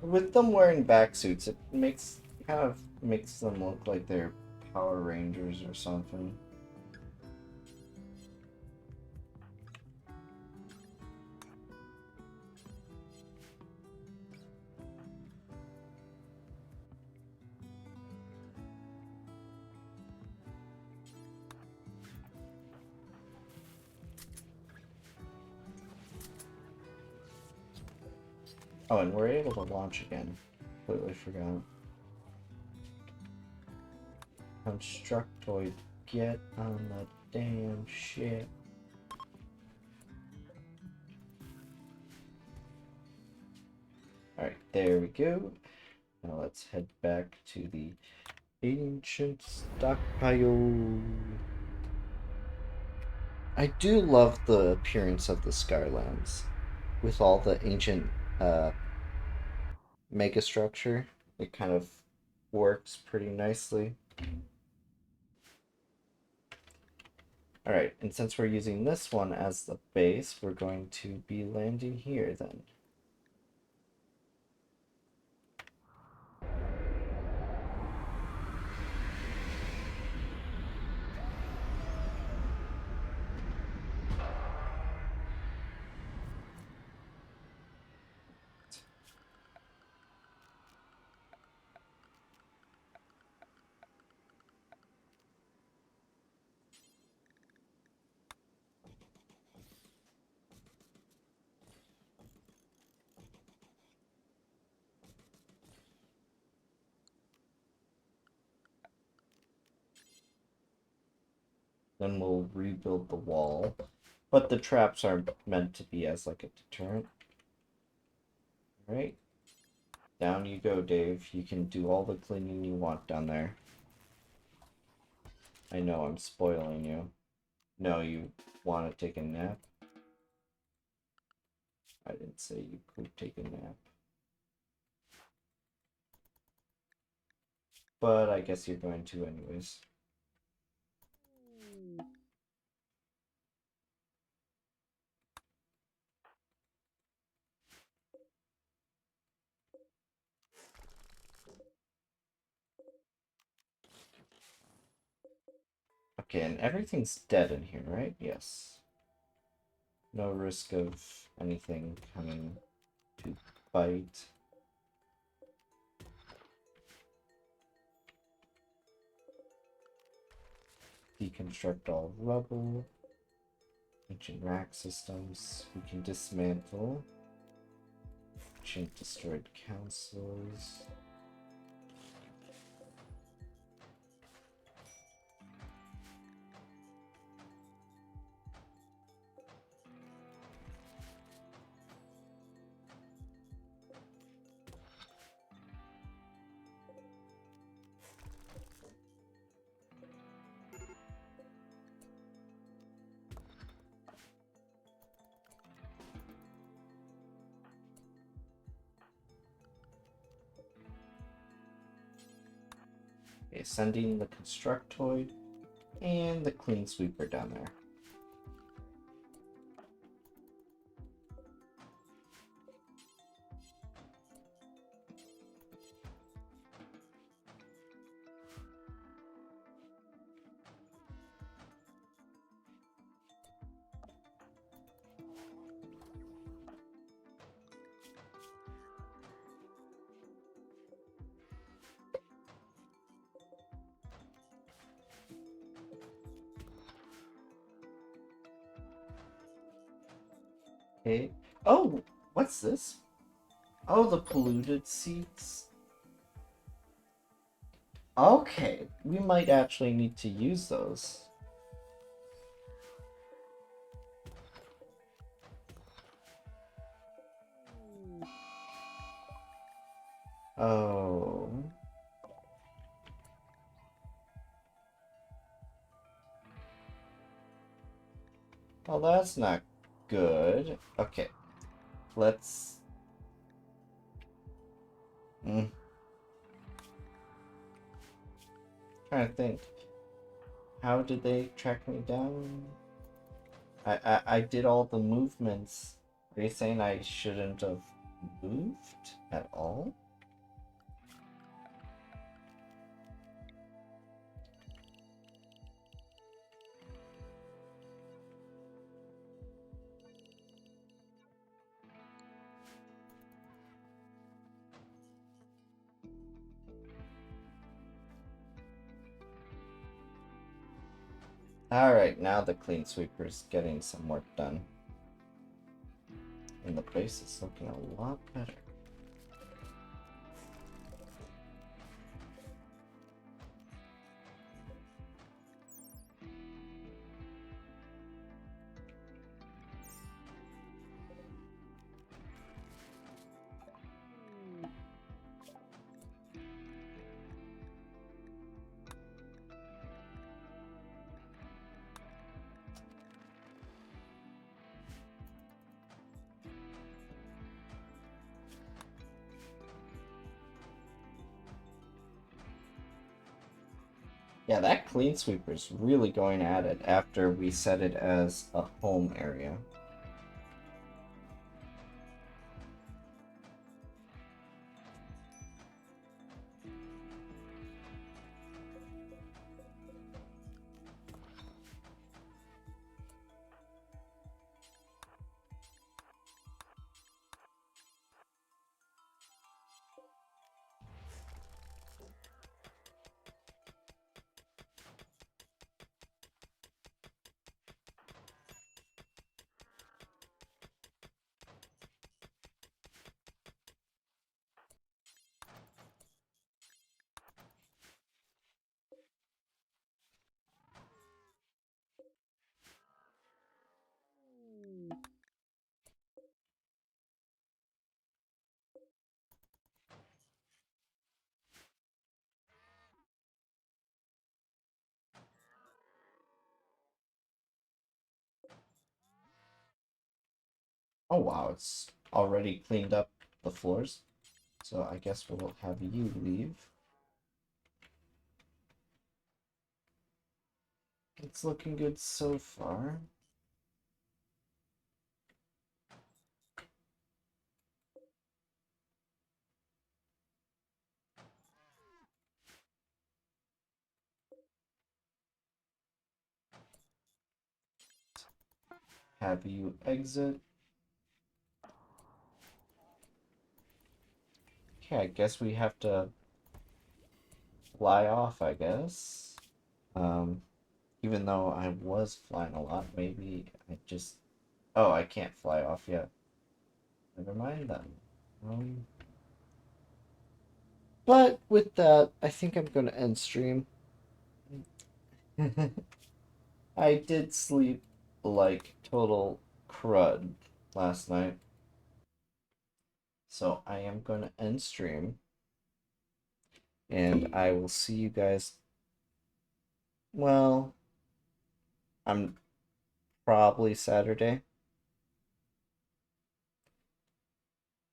With them wearing back suits, it kind of makes them look like they're Power Rangers or something. Oh, and we're able to launch again. Completely forgot. Constructoid, get on the damn shit. Alright, there we go. Now let's head back to the ancient stockpile. I do love the appearance of the Skylands with all the ancient megastructure. It kind of works pretty nicely. Alright, and since we're using this one as the base, we're going to be landing here then. Then we'll rebuild the wall. But the traps are meant to be as like a deterrent. Alright. Down you go, Dave. You can do all the cleaning you want down there. I know I'm spoiling you. No, you want to take a nap? I didn't say you could take a nap. But I guess you're going to anyways. Okay, and everything's dead in here, right? Yes. No risk of anything coming to bite. Deconstruct all rubble. Ancient rack systems we can dismantle. Ancient destroyed councils. Okay, sending the Constructoid and the Clean Sweeper down there. Okay. Oh, what's this? Oh, the polluted seats. Okay, we might actually need to use those. Oh. Well, that's not good. Okay, let's... Mm, trying to think. How did they track me down? I did all the movements. Are you saying I shouldn't have moved at all? Alright, now the clean sweeper's getting some work done. And the place is looking a lot better. Yeah, that clean sweeper's really going at it after we set it as a home area. Oh wow, it's already cleaned up the floors. So I guess we'll have you leave. It's looking good so far. Have you exit. Okay, I guess we have to fly off, I guess. Um, Even though I was flying a lot, maybe I just... Oh, I can't fly off yet. Never mind then. Um, but with that, I think I'm gonna end stream. I did sleep like total crud last night. So I am gonna end stream. And I will see you guys. Well, I'm probably Saturday.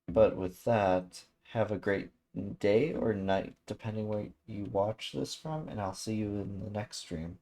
But with that, have a great day or night, depending where you watch this from, and I'll see you in the next stream.